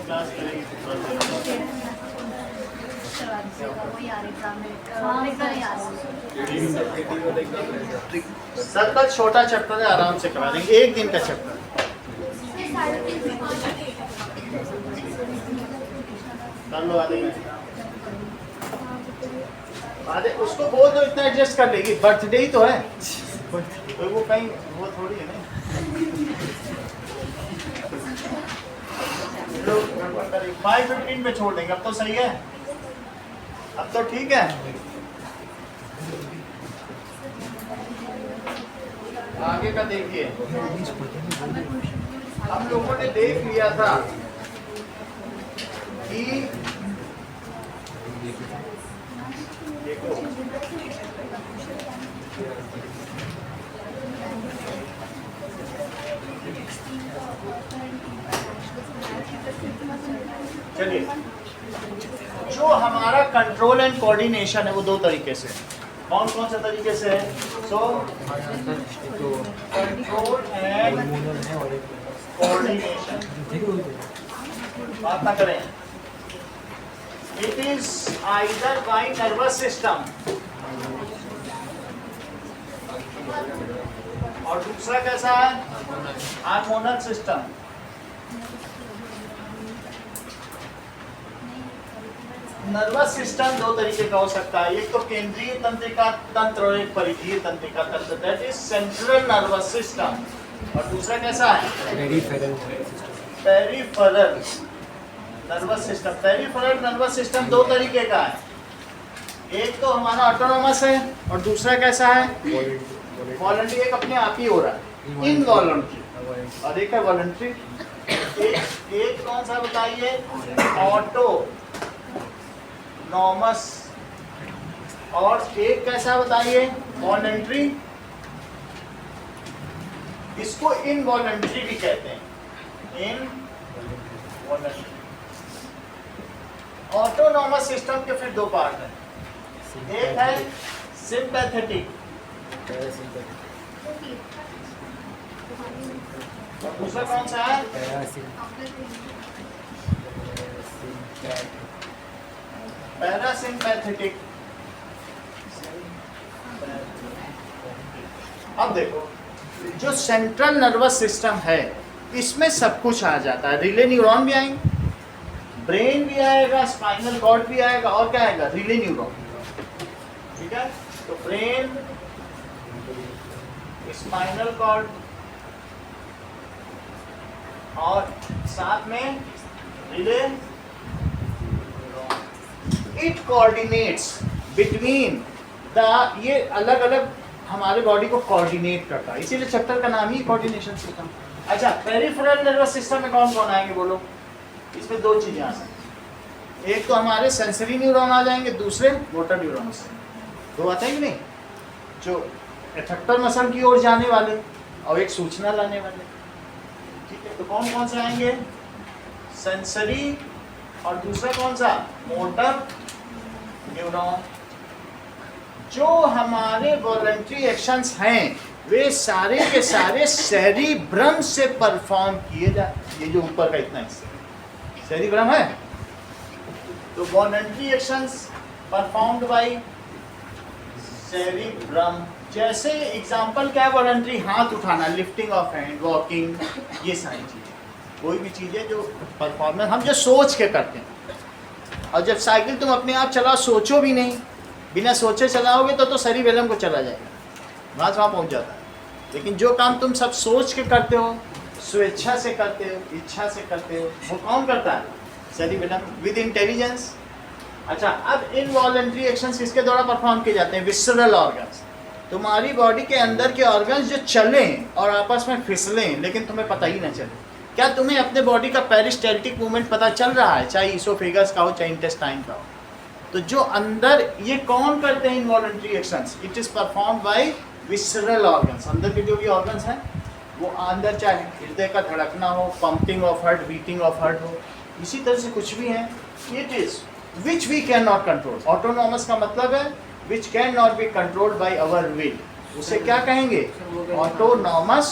Class करेंगे sir का छोटा चैप्टर है, आराम से करा देंगे, एक दिन का चैप्टर। कर लो आधे उसको बोल दो, इतना एडजस्ट कर लेगी, बर्थडे ही तो है, तो वो कहीं वो थोड़ी है ना। 5:15 पे छोड़ देंगे, अब तो सही है, अब तो ठीक है। आगे का देखिए, हम लोगों ने देख लिया था कि देखो चलिए, जो हमारा कंट्रोल एंड कोऑर्डिनेशन है वो दो तरीके से, कौन कौन से तरीके से है? सो कंट्रोल एंड कोऑर्डिनेशन, बात ना करें, it is either bye nervous system और दूसरा कैसा है? Hormonal system. नर्वस सिस्टम दो तरीके का हो सकता है, एक तो केंद्रीय तंत्रिका तंत्र और एक परिधीय तंत्रिका तंत्र, that is central nervous system, और दूसरा कैसा है? Peripheral nervous system. Peripheral nervous system दो तरीके का है, एक तो हमारा ऑटोनोमस है और दूसरा कैसा है? वॉलंटरी। एक अपने आप ही हो रहा है, इनवॉलंटरी, और एक है वॉलंटरी। एक कौन सा बताइए? ऑटोनॉमस, और एक कैसा बताइए? वॉलंटरी। इसको इनवॉलंटरी भी कहते हैं, इनवॉलंटरी। ऑटोनॉमस सिस्टम के फिर दो पार्ट हैं, एक है सिंपैथेटिक और दूसरा कौन सा है? पैरासिम्पैथेटिक। अब देखो, जो सेंट्रल नर्वस सिस्टम है इसमें सब कुछ आ जाता है, रिले न्यूरॉन भी आएंगे, ब्रेन भी आएगा, स्पाइनल कॉर्ड भी आएगा, और क्या आएगा? Relay neuron. ठीक है, तो ब्रेन, स्पाइनल कॉर्ड और साथ में relay neuron. It coordinates between the, ये अलग अलग हमारे बॉडी को कोऑर्डिनेट करता है, इसीलिए चैप्टर का नाम ही कोऑर्डिनेशन सिस्टम। अच्छा, पेरिफेरल नर्वस सिस्टम में कौन कौन आएंगे बोलो? इसमें दो चीजें आ सकती, एक तो हमारे सेंसरी न्यूरॉन आ जाएंगे, दूसरे मोटर न्यूरॉन से। दो आते हैं कि नहीं? जो एफेक्टर मसल की ओर जाने वाले और एक सूचना लाने वाले। ठीक है, तो कौन कौन से आएंगे? सेंसरी और दूसरा कौन सा? Motor neuron. जो हमारे वॉलंटरी एक्शंस हैं वे सारे के सारे सेरिब्रम से परफॉर्म किए जाते। ये जो ऊपर का इतना हिस्सा सेरिब्रम है, तो voluntary actions performed by cerebrum. जैसे एग्जांपल क्या है वॉलंटरी? हाथ उठाना, लिफ्टिंग ऑफ हैंड, वॉकिंग, ये सारी चीजें, कोई भी चीजें जो परफॉर्मेंस हम जो सोच के करते हैं। और जब साइकिल तुम अपने आप चलाओ, सोचो भी नहीं, बिना सोचे चलाओगे तो सेरिबेलम को चला जाएगा, वहाँ पहुँच जाता है। लेकिन जो काम तुम सब सोच के करते हो, स्वेच्छा से करते हो, इच्छा से करते हो, वो कौन करता है? Cerebellum, with intelligence. अच्छा, अब इनवॉलंटरी एक्शंस किसके द्वारा परफॉर्म किए जाते हैं? Visceral organs. तुम्हारी बॉडी के अंदर के ऑर्गन्स जो चलें और आपस में फिसलें लेकिन तुम्हें पता ही ना चले। क्या तुम्हें अपने बॉडी का पेरिस्टैल्टिक मूवमेंट पता चल रहा है? चाहे इसोफेगस का हो, चाहे इंटेस्टाइन का हो। तो जो अंदर, ये कौन करते हैं involuntary actions? It is performed by visceral organs. अंदर के जो भी ऑर्गन्स हैं वो अंदर, चाहे हृदय का धड़कना हो, pumping of heart, beating of heart हो, इसी तरह से कुछ भी है। It is which we can not control. Autonomous का मतलब है which can not be controlled by our will. उसे क्या कहेंगे? Autonomous.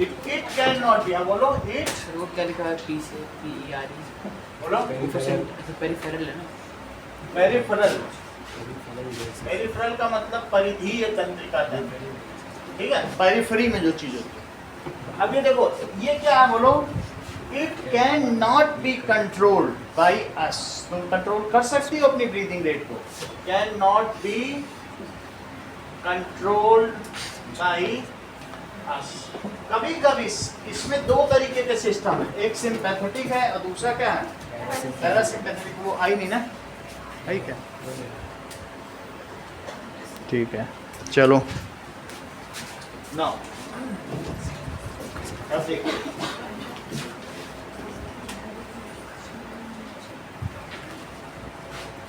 It can not be, बोलो इट, रोड क्या लिखा है? पी से पी ई आर ई, बोलो पेरिफेरल है ना? पेरिफेरल। पेरिफेरल का मतलब परिधीय तंत्रिका तंत्र, ठीक है, पेरिफेरी में जो चीज होती है। अब ये देखो, ये क्या है, बोलो it can not be controlled by us. तुम कंट्रोल कर सकती हो अपनी ब्रीदिंग रेट को, can not be controlled by us. कभी कभी इसमें दो तरीके के सिस्टम है, एक सिंपैथेटिक है और दूसरा क्या है, पैरासिम्पैथेटिक। वो आई नहीं ना, ठीक है, ठीक है, चलो ना अब देखिए,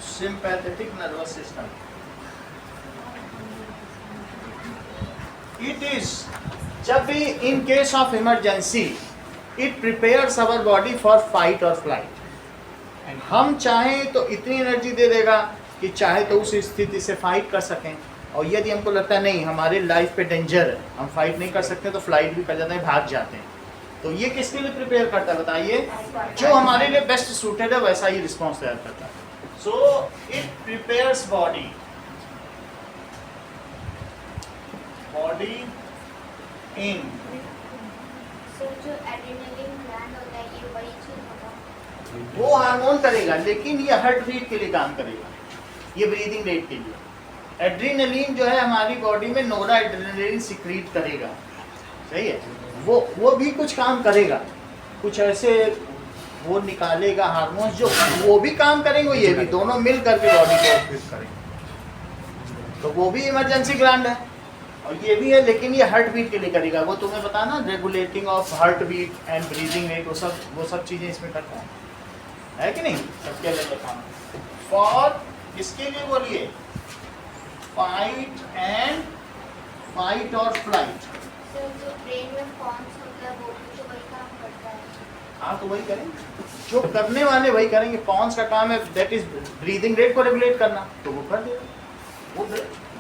sympathetic nervous system, it is, जब भी in case of emergency it prepares our body for fight और फ्लाइट। एंड हम चाहें तो इतनी एनर्जी दे देगा कि चाहे तो उस स्थिति से फाइट कर सकें, और यदि हमको लगता है नहीं हमारे लाइफ पे डेंजर है, हम फाइट नहीं कर सकते, तो फ्लाइट भी कर जाते हैं, भाग जाते हैं। तो ये किसके लिए प्रिपेयर करता है बताइए, जो हमारे लिए बेस्ट सूटेड है वैसा ही रिस्पॉन्स तैयार करता है। So it prepares body in, जो एड्रेनलिन ग्लैंड होता है ये वही चीज होगा, वो हार्मोन करेगा, लेकिन ये हार्ट बीट के लिए काम करेगा, ये ब्रीदिंग रेट के लिए। एड्रेनलिन जो है हमारी बॉडी में नोरा एड्रेनलिन सिक्रीट करेगा, सही है, वो भी कुछ काम करेगा, कुछ ऐसे वो निकालेगा हार्मोन्स जो वो भी काम करेंगे, ये भी, दोनों मिल करके बॉडी को ऑपरेट करेंगे। तो वो भी इमरजेंसी ग्लैंड है और ये भी है, लेकिन ये हार्ट बीट के लिए करेगा। वो तुम्हें पता ना, regulating of heart beat and breathing rate, वो सब चीज़ें इसमें करता है कि नहीं, सबके अलग काम। फॉर इसके लिए बोलिए फाइट और फ्लाइट। तो जो ब्रेन में फॉर्म्स होता है वो भी तो वही काम करता है। हाँ तो वही करेंगे, जो करने वाले वही करेंगे। पॉन्स का काम है दैट इज ब्रीदिंग रेट को रेगुलेट करना, तो वो कर देगा, वो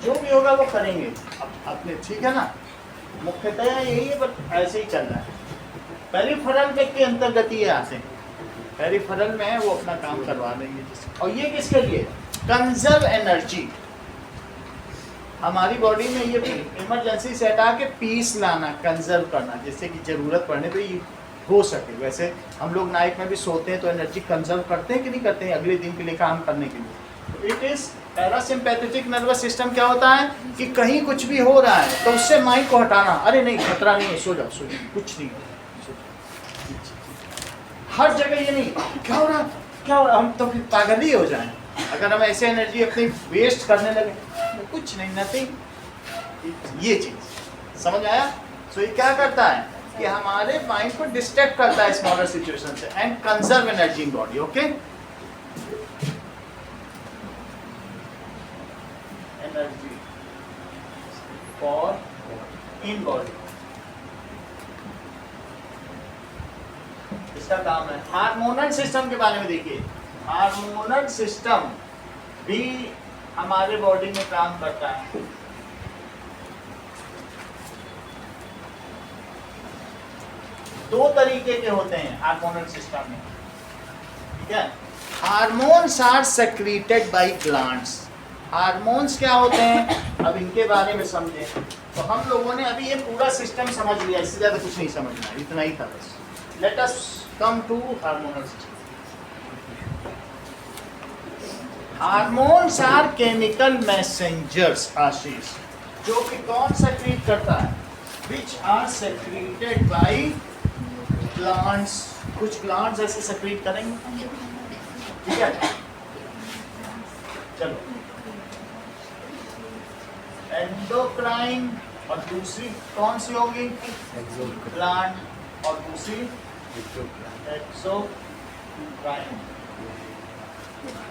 जो भी होगा वो करेंगे अपने, ठीक है ना। मुख्यतः यही है, बट ऐसे ही चल रहा है। पेरिफेरल के अंतर्गत ही यहाँ से पेरिफेरल में है, वो अपना काम करवा देंगे। और ये किसके लिए, कंजर्व एनर्जी। हमारी बॉडी में ये इमरजेंसी से हटा के पीस लाना, कंजर्व करना, जिससे कि जरूरत पड़ने पे ये हो सके। वैसे हम लोग नाइट में भी सोते हैं तो एनर्जी कंजर्व करते हैं कि नहीं करते हैं, अगले दिन के लिए काम करने के लिए। It is parasympathetic nervous system क्या होता है कि कहीं कुछ भी हो रहा है तो उससे माइंड को हटाना, अरे नहीं खतरा नहीं है, सो जाओ, कुछ नहीं, हर जगह ये नहीं, क्या हो रहा, हम तो फिर पागल ही हो जाएं अगर हम ऐसे एनर्जी अपनी वेस्ट करने लगे। कुछ नहीं, नथिंग, ये चीज समझ आया। सो ये क्या करता है कि हमारे माइंड को डिस्ट्रैक्ट करता है स्मॉलर सिचुएशन से and conserve energy in body. Okay, energy for in body, इसका काम है। हार्मोनल सिस्टम के बारे में देखिए, हार्मोनल सिस्टम भी हमारे बॉडी में काम करता है। दो तरीके के होते हैं हार्मोनल सिस्टम में, ठीक है। Hormones are secreted by glands. Hormones क्या होते हैं, अब इनके बारे में समझें। तो हम लोगों ने अभी ये पूरा सिस्टम समझ लिया, इससे ज्यादा कुछ नहीं समझना, इतना ही था बस। Let us come to hormonal system. Hormones are chemical messengers, Ashish, जो कि कौन सेक्रीट करता है, which are secreted by glands. कुछ ग्लैंड्स ऐसे सेक्रीट करेंगे, ठीक है। चलो, एंडोक्राइन और दूसरी कौन सी होगी, ग्लैंड, और दूसरी एक्सोक्राइन।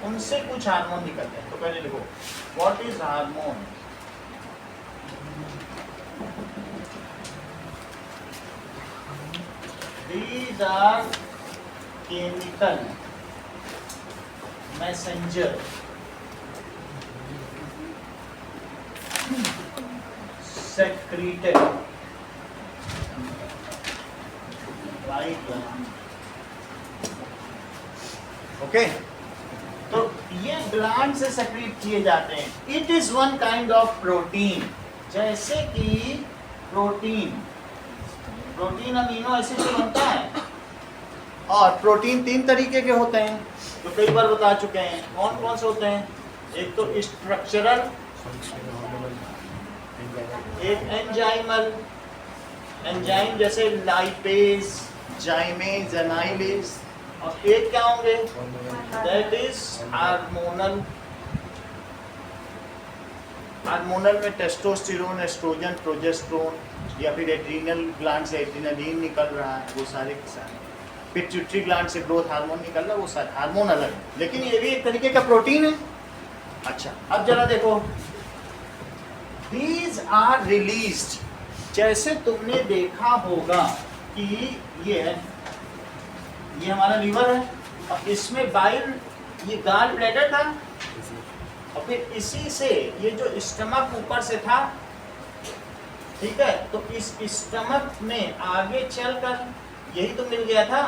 उनसे कुछ हार्मोन निकलते हैं। तो पहले लिखो, what is hormone. These are chemical messenger secreted thyroid gland. Okay, तो ये ग्लैंड से सेक्रेट किए जाते हैं। It is one kind of protein, जैसे कि प्रोटीन अमीनो एसिड से बनता है। और प्रोटीन 3 तरीके के होते हैं, तो कई बार बता चुके हैं। कौन कौन से होते हैं? एक तो स्ट्रक्चरल, एक एंजाइमल, एंजाइम जैसे लाइपेज, जाइमेज, एनाइलेज, और एक क्या होंगे? That is hormonal. हार्मोनल में टेस्टोस्टेरोन, एस्ट्रोजन, प्रोजेस्टेरोन, या फिर एड्रीनल ग्लैंड से एड्रीनलिन निकल रहा है, वो सारे के सारे। पिट्यूटरी ग्लैंड से ग्रोथ हार्मोन निकल रहा है, वो सारे हार्मोन अलग है, लेकिन ये भी एक तरीके का प्रोटीन है। अच्छा, अब जरा देखो, दीज आर रिलीज्ड, जैसे तुमने देखा होगा कि ये हमारा लीवर है, और इसमें बाइल, ये गाल ब्लैडर था, और फिर इसी से ये जो स्टमक ऊपर से था, ठीक है, तो इस स्टमक में आगे चलकर यही तो मिल गया था।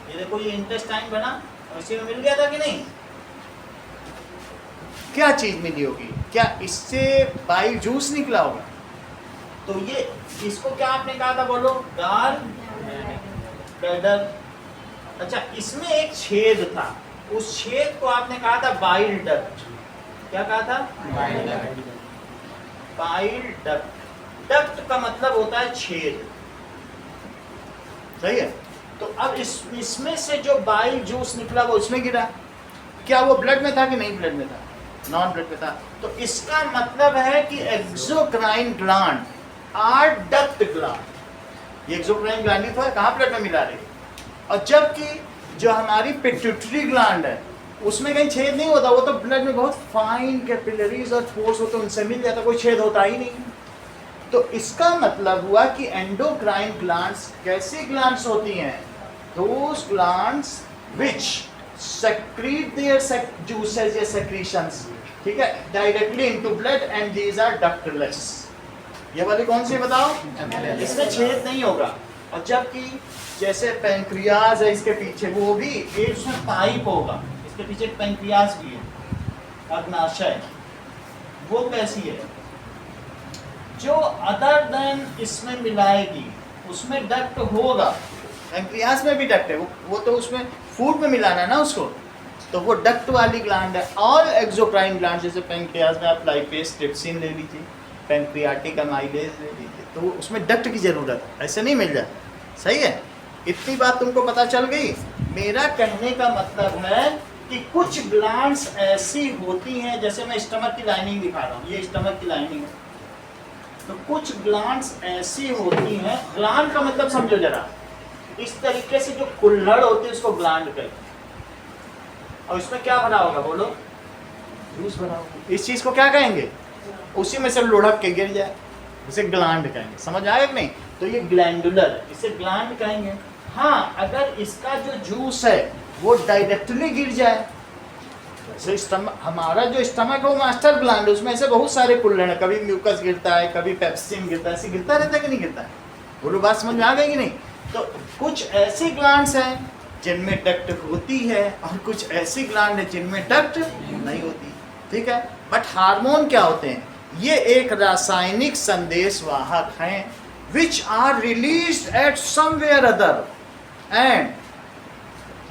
ये देखो, ये इंटेस्टाइन बना और इसी में मिल गया था कि नहीं? क्या चीज मिली होगी? क्या इससे बाइल जूस निकला होगा? तो ये, इसको क्या आपने कहा था, बोलो? Gall bladder. अच्छा, इसमें एक छेद था, उस छेद को आपने कहा था बाइल डक्ट। क्या कहा था? Bile duct. डक्ट का मतलब होता है छेद, सही है? तो अब इसमें से जो बाइल जूस निकला वो इसमें गिरा। क्या वो ब्लड में था कि नहीं ब्लड में था? नॉन ब्लड में था। तो इसका मतलब है कि exocrine gland are duct gland. ये एक्सोक्राइन ग्लैंड ही तो है, कहाँ ब्लड में मिला रही है? और जबकि जो हमारी पिट्यूटरी ग्लैंड है, उसमें कहीं छेद नहीं होता, वो तो ब्लड में बहुत फाइन कैपिलरीज और पोर्स होते हैं, उनसे मिल जाता, कोई छेद होता ही नहीं। तो इसका मतलब हुआ कि एंडोक्राइन ग्लैंड्स कैसी ग्लैंड्स होती हैं? Those glands which secrete their juices या सेक्रीशंस, ठीक है, directly into blood, and these are ductless. ये वाली कौन सी बताओ? इसमें छेद नहीं होगा। और जबकि जैसे पैंक्रियाज है इसके पीछे, वो भी एक उसमें पाइप होगा, इसके पीछे पैंक्रियाज भी है, अग्नाशय। वो कैसी है? जो अदर देन इसमें मिलाएगी, उसमें डक्ट होगा। पैंक्रियाज में भी डक्ट है, वो तो उसमें फूड में मिलाना है ना उसको, तो वो डक्ट वाली ग्लैंड है। और एक्सोक्राइन ग्लैंड, जैसे पैंक्रियाज में आप लाइपेज, ट्रिप्सिन ले लीजिए, पैंक्रियाटिक अमाइलेज ले लीजिए, तो उसमें डक्ट की ज़रूरत है, ऐसे नहीं मिल जाए। सही है? इतनी बात तुमको पता चल गई। मेरा कहने का मतलब है कि कुछ ग्लैंड्स ऐसी होती हैं, जैसे मैं स्टमक की लाइनिंग दिखा रहा हूँ, ये स्टमक की लाइनिंग है, तो कुछ ग्लैंड्स ऐसी होती हैं। ग्लैंड का मतलब समझो जरा, इस तरीके से जो कुल्हड़ होती है उसको ग्लैंड कहते हैं। और इसमें क्या भरा होगा, बोलो? जूस भरा होगा। इस चीज को क्या कहेंगे? उसी में से लुढ़क के गिर जाए, उसे ग्लैंड कहेंगे। समझ आएगा कि नहीं? तो ये ग्लैंडुलर, इसे ग्लैंड कहेंगे। हाँ, अगर इसका जो जूस है वो डायरेक्टली गिर जाए, जैसे स्टमक, हमारा जो स्टमक है वो मास्टर ग्लैंड, उसमें ऐसे बहुत सारे कुल्हड़ हैं, कभी म्यूकस गिरता है, कभी पेप्सिन गिरता है, ऐसे गिरता रहता है कि नहीं गिरता है? बोलो, बात समझ में आ गई कि नहीं? तो कुछ ऐसी ग्लैंड्स हैं जिनमें डक्ट होती है, और कुछ ऐसी ग्लैंड है जिनमें डक्ट नहीं होती, ठीक है? बट हार्मोन क्या होते हैं? ये एक रासायनिक संदेश वाहक हैं, which are released at somewhere other and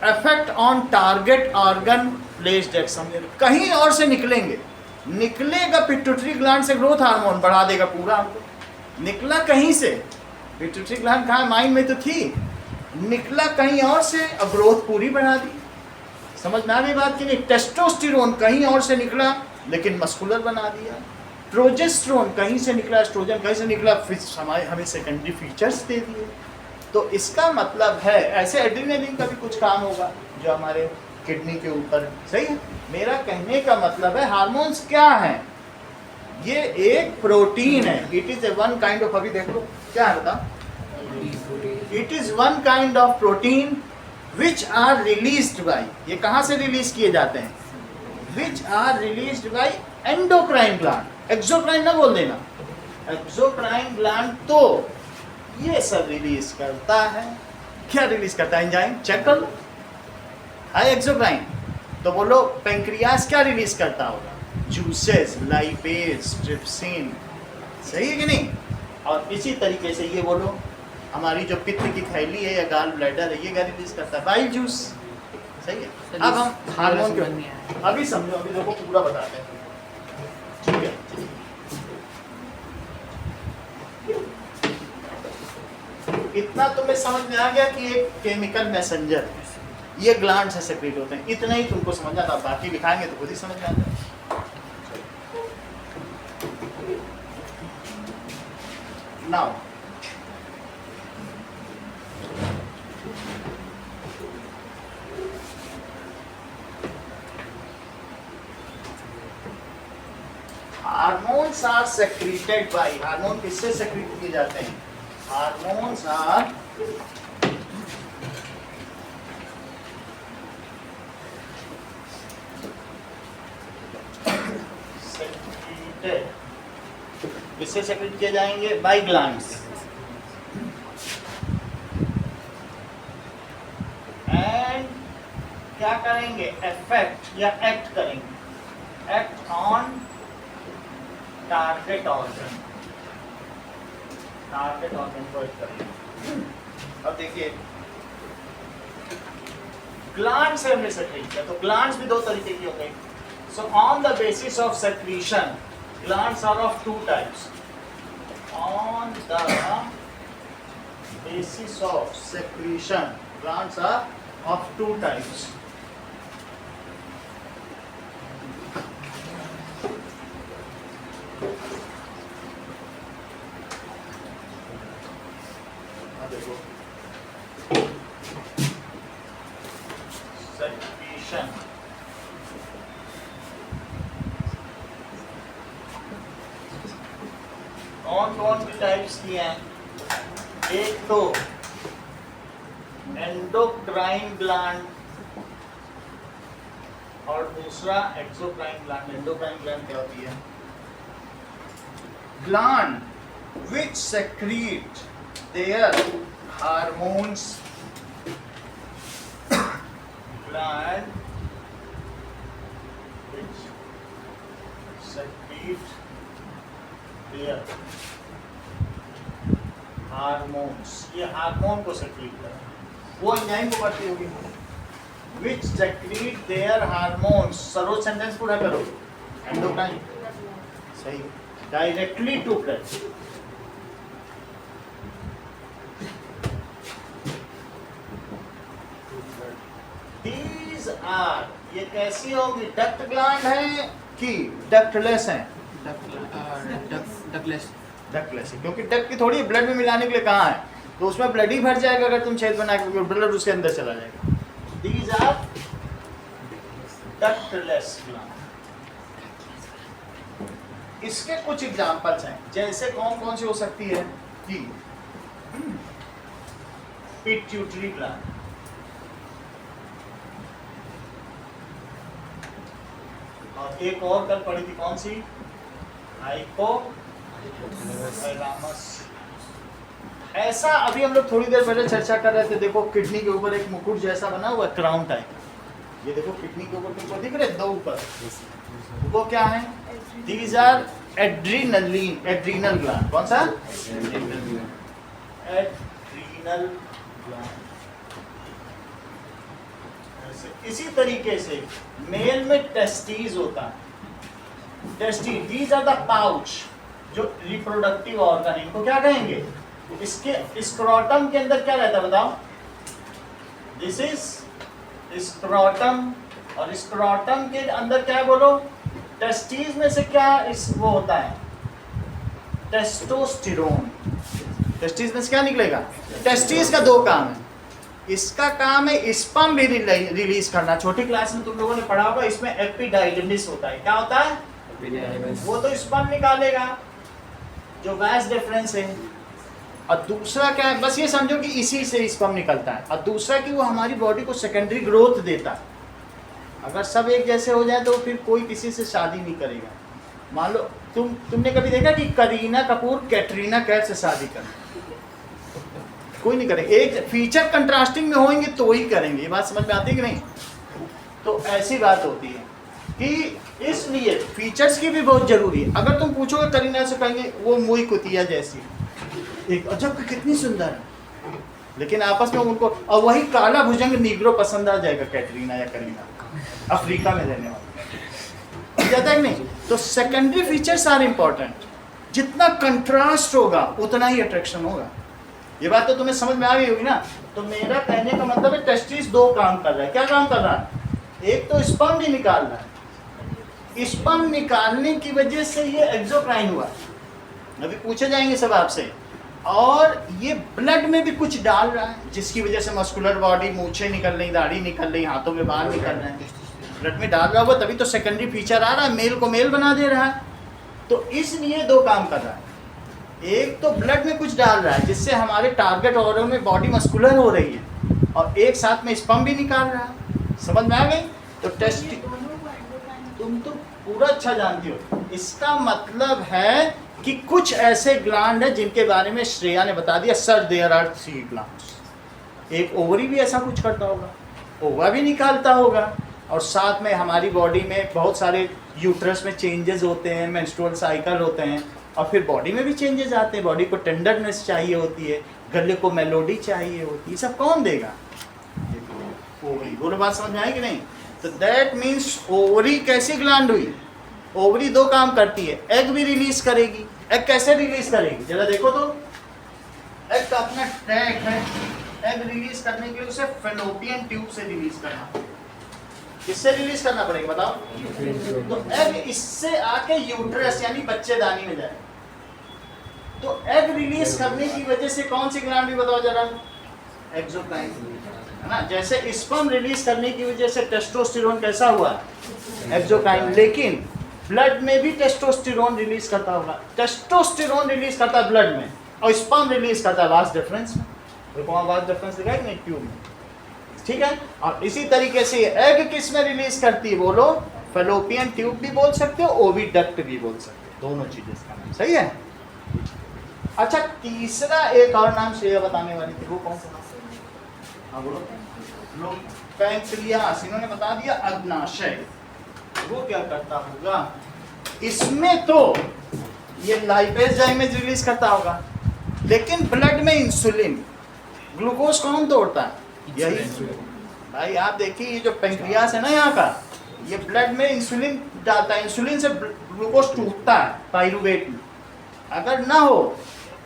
affect on target organ placed at somewhere। कहीं और से निकलेगा पिट्यूटरी ग्लैंड से, ग्रोथ हार्मोन बढ़ा देगा पूरा हमको। निकला कहीं से, पिट्यूटरी ग्लैंड कहाँ? माइंड में तो थी, निकला कहीं और से और ग्रोथ पूरी बढ़ा दी। समझ में आ गई बात कि नहीं? टेस्टोस्टेरोन कहीं और से निकला लेकिन मस्कुलर बना दिया, प्रोजेस्टेरोन कहीं से निकला, एस्ट्रोजन कहीं से निकला, हमें सेकेंडरी फीचर्स दे दिए। तो इसका मतलब है ऐसे एड्रेनालिन का भी कुछ काम होगा जो हमारे किडनी के ऊपर। सही है? मेरा कहने का मतलब है हार्मोन्स क्या हैं? ये एक प्रोटीन है। It is a one kind of, अभी देख लो क्या है बता, it is one kind of protein which are released by, ये कहाँ से रिलीज किए जाते हैं? Which are released by endocrine gland. Exocrine ना बोल देना, एक्सोक्राइन ग्लैंड तो ये सब रिलीज करता है। क्या रिलीज करता है एंजाइम? चेक कर लो, हाई एक्सोक्राइन। तो बोलो पेंक्रियास क्या रिलीज करता होगा? Juices, lipase, trypsin. सही है कि नहीं? और इसी तरीके से ये बोलो हमारी जो पित्त की थैली है या गाल ब्लैडर है, ये क्या रिलीज करता है? Bile juice. सही है। अब हम हार्मोन के अभी समझो, अभी देखो पूरा बताते हैं, ठीक है? इतना तुम्हें समझ में आ गया कि एक केमिकल मैसेंजर है, ये ग्लैंड से सेक्रेट होते हैं, इतना ही तुमको समझना था, बाकी लिखाएंगे तो खुद ही समझ में आ जाएगा। Now hormones are secreted by, hormone किससे सेक्रेट किए जाते हैं? हार्मोन्स आर सेक्रेटेड, किससे सेक्रेट किए जाएंगे? Bye glands. एंड क्या करेंगे? इफेक्ट या एक्ट करेंगे, act on target organ, target organ को एक्ट करेंगे। अब देखिए ग्लैंड से हमने सेक्रेट किया, तो ग्लैंड्स भी दो तरीके की हो गई। So on the basis of secretion, glands are of two types. On the basis of secretion, glands are of two types. Secretion. कौन सी टाइप्स की हैं? एक तो एंडोक्राइन ग्लैंड और दूसरा एक्सोक्राइन ग्लैंड। एंडोक्राइन ग्लैंड क्या होती है? Gland which secrete their hormones, gland which secrete their hormones, ये हार्मोन को सेक्रीट कर, वो एंजाइम को करती होगी। Which secrete their hormones, Saroj sentence पूरा करो। एंडोक्राइन, सही। Directly to blood, These are, ये कैसी होगी? डक्ट ग्लैंड है कि डक्टलेस है? डकलेस, डक्टलेस है, क्योंकि डक्ट की थोड़ी ब्लड में मिलाने के लिए कहाँ है, तो उसमें ब्लड ही भर जाएगा अगर तुम छेद बना के, ब्लड उसके अंदर चला जाएगा। These are ductless gland। इसके कुछ एग्जांपल्स हैं, जैसे कौन कौन सी हो सकती है कि पिट्यूटरी ग्लैंड, और एक और कल पढ़ी थी, कौन सी? हाइपोथैलेमस। ऐसा अभी हम लोग थोड़ी देर पहले चर्चा कर रहे थे, देखो किडनी के ऊपर एक मुकुट जैसा बना हुआ क्राउन टाइप, ये देखो किडनी के ऊपर तुमको दिख रहे दो ऊपर, वो क्या है? These are adrenaline, adrenal gland. कौन सा? Adrenal gland. इसी तरीके से मेल में टेस्टीज होता है, testis, these are the pouch, जो रिप्रोडक्टिव ऑर्गन है, इनको क्या कहेंगे? इसके स्क्रोटम के अंदर क्या रहता है बताओ? दिस इज स्क्रोटम, और स्क्रोटम के अंदर क्या है बोलो? टेस्टीज में से क्या वो होता है? टेस्टोस्टेरोन। टेस्टीज में से क्या निकलेगा? टेस्टीज का दो काम है, इसका काम है स्पर्म भी रिलीज करना। छोटी क्लास में तुम लोगों ने पढ़ा होगा, इसमें एपिडाइडिमिस होता है। क्या होता है? वो तो स्पर्म निकालेगा, जो वैस डिफरेंस है। और दूसरा क्या है? बस ये समझो कि इसी से स्पर्म निकलता है। और दूसरा कि वो हमारी बॉडी को सेकेंडरी ग्रोथ देता है। अगर सब एक जैसे हो जाए तो फिर कोई किसी से शादी नहीं करेगा। मान लो तुमने कभी देखा कि करीना कपूर कैटरीना कैफ से शादी कर, कोई नहीं करेगा। एक फीचर कंट्रास्टिंग में होंगे तो ही करेंगे। ये बात समझ में आती है कि नहीं? तो ऐसी बात होती है कि इसलिए फीचर्स की भी बहुत जरूरी है। अगर तुम पूछोगे करीना से, कहेंगे वो मुई कुतिया जैसी, एक अजब कितनी सुंदर है, लेकिन आपस में उनको, और वही काला भुजंग नीग्रो पसंद आ जाएगा कैटरीना या करीना, अफ्रीका में रहने वाला, जाता है कि नहीं? तो सेकेंडरी फीचर्स आर इंपॉर्टेंट। जितना कंट्रास्ट होगा उतना ही अट्रैक्शन होगा। ये बात तो तुम्हें समझ में आ गई होगी ना? तो मेरा कहने का मतलब है टेस्टिस दो काम कर रहा है। क्या काम कर रहा है? एक तो स्पर्म भी निकाल रहा है, स्पर्म निकालने की वजह से ये एक्सोक्राइन हुआ, अभी पूछे जाएंगे सब आपसे। और ये ब्लड में भी कुछ डाल रहा है जिसकी वजह से मस्कुलर बॉडी, मूछें निकल रही, दाढ़ी निकल रही, हाथों में बाल निकल रहे हैं, ब्लड में डाल रहा होगा तभी तो सेकेंडरी फीचर आ रहा है, मेल को मेल बना दे रहा है। तो इसलिए दो काम कर रहा है, एक तो ब्लड में कुछ डाल रहा है जिससे हमारे टारगेट ऑर्गन में बॉडी मस्कुलर हो रही है, और एक साथ में स्पर्म भी निकाल रहा है। समझ में आ गई? तो टेस्ट तुम तो पूरा अच्छा जानती हो। इसका मतलब है कि कुछ ऐसे ग्लैंड हैं जिनके बारे में श्रेया ने बता दिया, सर देयर आर 3 ग्लैंड्स। एक ओवरी भी ऐसा कुछ करता होगा, ओवा भी निकालता होगा, और साथ में हमारी बॉडी में बहुत सारे यूट्रस में चेंजेस होते हैं, मेंस्ट्रुअल साइकिल होते हैं, और फिर बॉडी में भी चेंजेस आते हैं। बॉडी को टेंडरनेस चाहिए होती है, गले को मेलोडी चाहिए होती है, सब कौन देगा? ओवरी। बोलो बात समझ में आई कि नहीं? तो दैट मीन्स ओवरी कैसी ग्लैंड हुई? ओवरी दो काम करती है, एग भी रिलीज करेगी। एग कैसे रिलीज करेगी जरा देखो तो। एग का अपना टैग है, एग रिलीज करने के लिए उसे फैलोपियन ट्यूब से रिलीज करना। किससे रिलीज करना पड़ेगा बताओ? तो एग इससे आके यूट्रस यानी बच्चेदानी में जाए। तो एग रिलीज करने की वजह से कौन सी ग्लैंड भी बताओ जरा? एक्सोक्राइन, है ना? जैसे स्पर्म रिलीज करने की वजह से टेस्टोस्टेरोन कैसा हुआ? एक्सोक्राइन। लेकिन ब्लड में भी टेस्टोस्टेरोन रिलीज करता होगा। टेस्टोस्टेरोन रिलीज करता है ब्लड में, और स्पर्म रिलीज करता है वास्ट डिफरेंस में। देखो वहाँ वास्ट डिफरेंस दिखा है नहीं ट्यूब में, ठीक है? और इसी तरीके से एग किस में रिलीज करती है बोलो? फैलोपियन ट्यूब भी बोल सकते हो, ओविडक्ट भी बोल सकते हो, दोनों चीजें इसका नाम। सही है? अच्छा, तीसरा एक और नाम श्रेया बताने वाली थी, वो कौन सा? हाँ बोलो। पैंक्रियास, इन्होंने बता दिया अग्नाशय। वो क्या करता होगा? इसमें तो ये लाइपेज डाइमेज रिलीज करता होगा, लेकिन ब्लड में इंसुलिन, ग्लूकोज कौन तोड़ता है? यही भाई। आप देखिए ये जो पैंक्रियास है ना यहाँ का, ये ब्लड में इंसुलिन डालता है, इंसुलिन से ग्लूकोज टूटता है पाइरूवेट में। अगर ना हो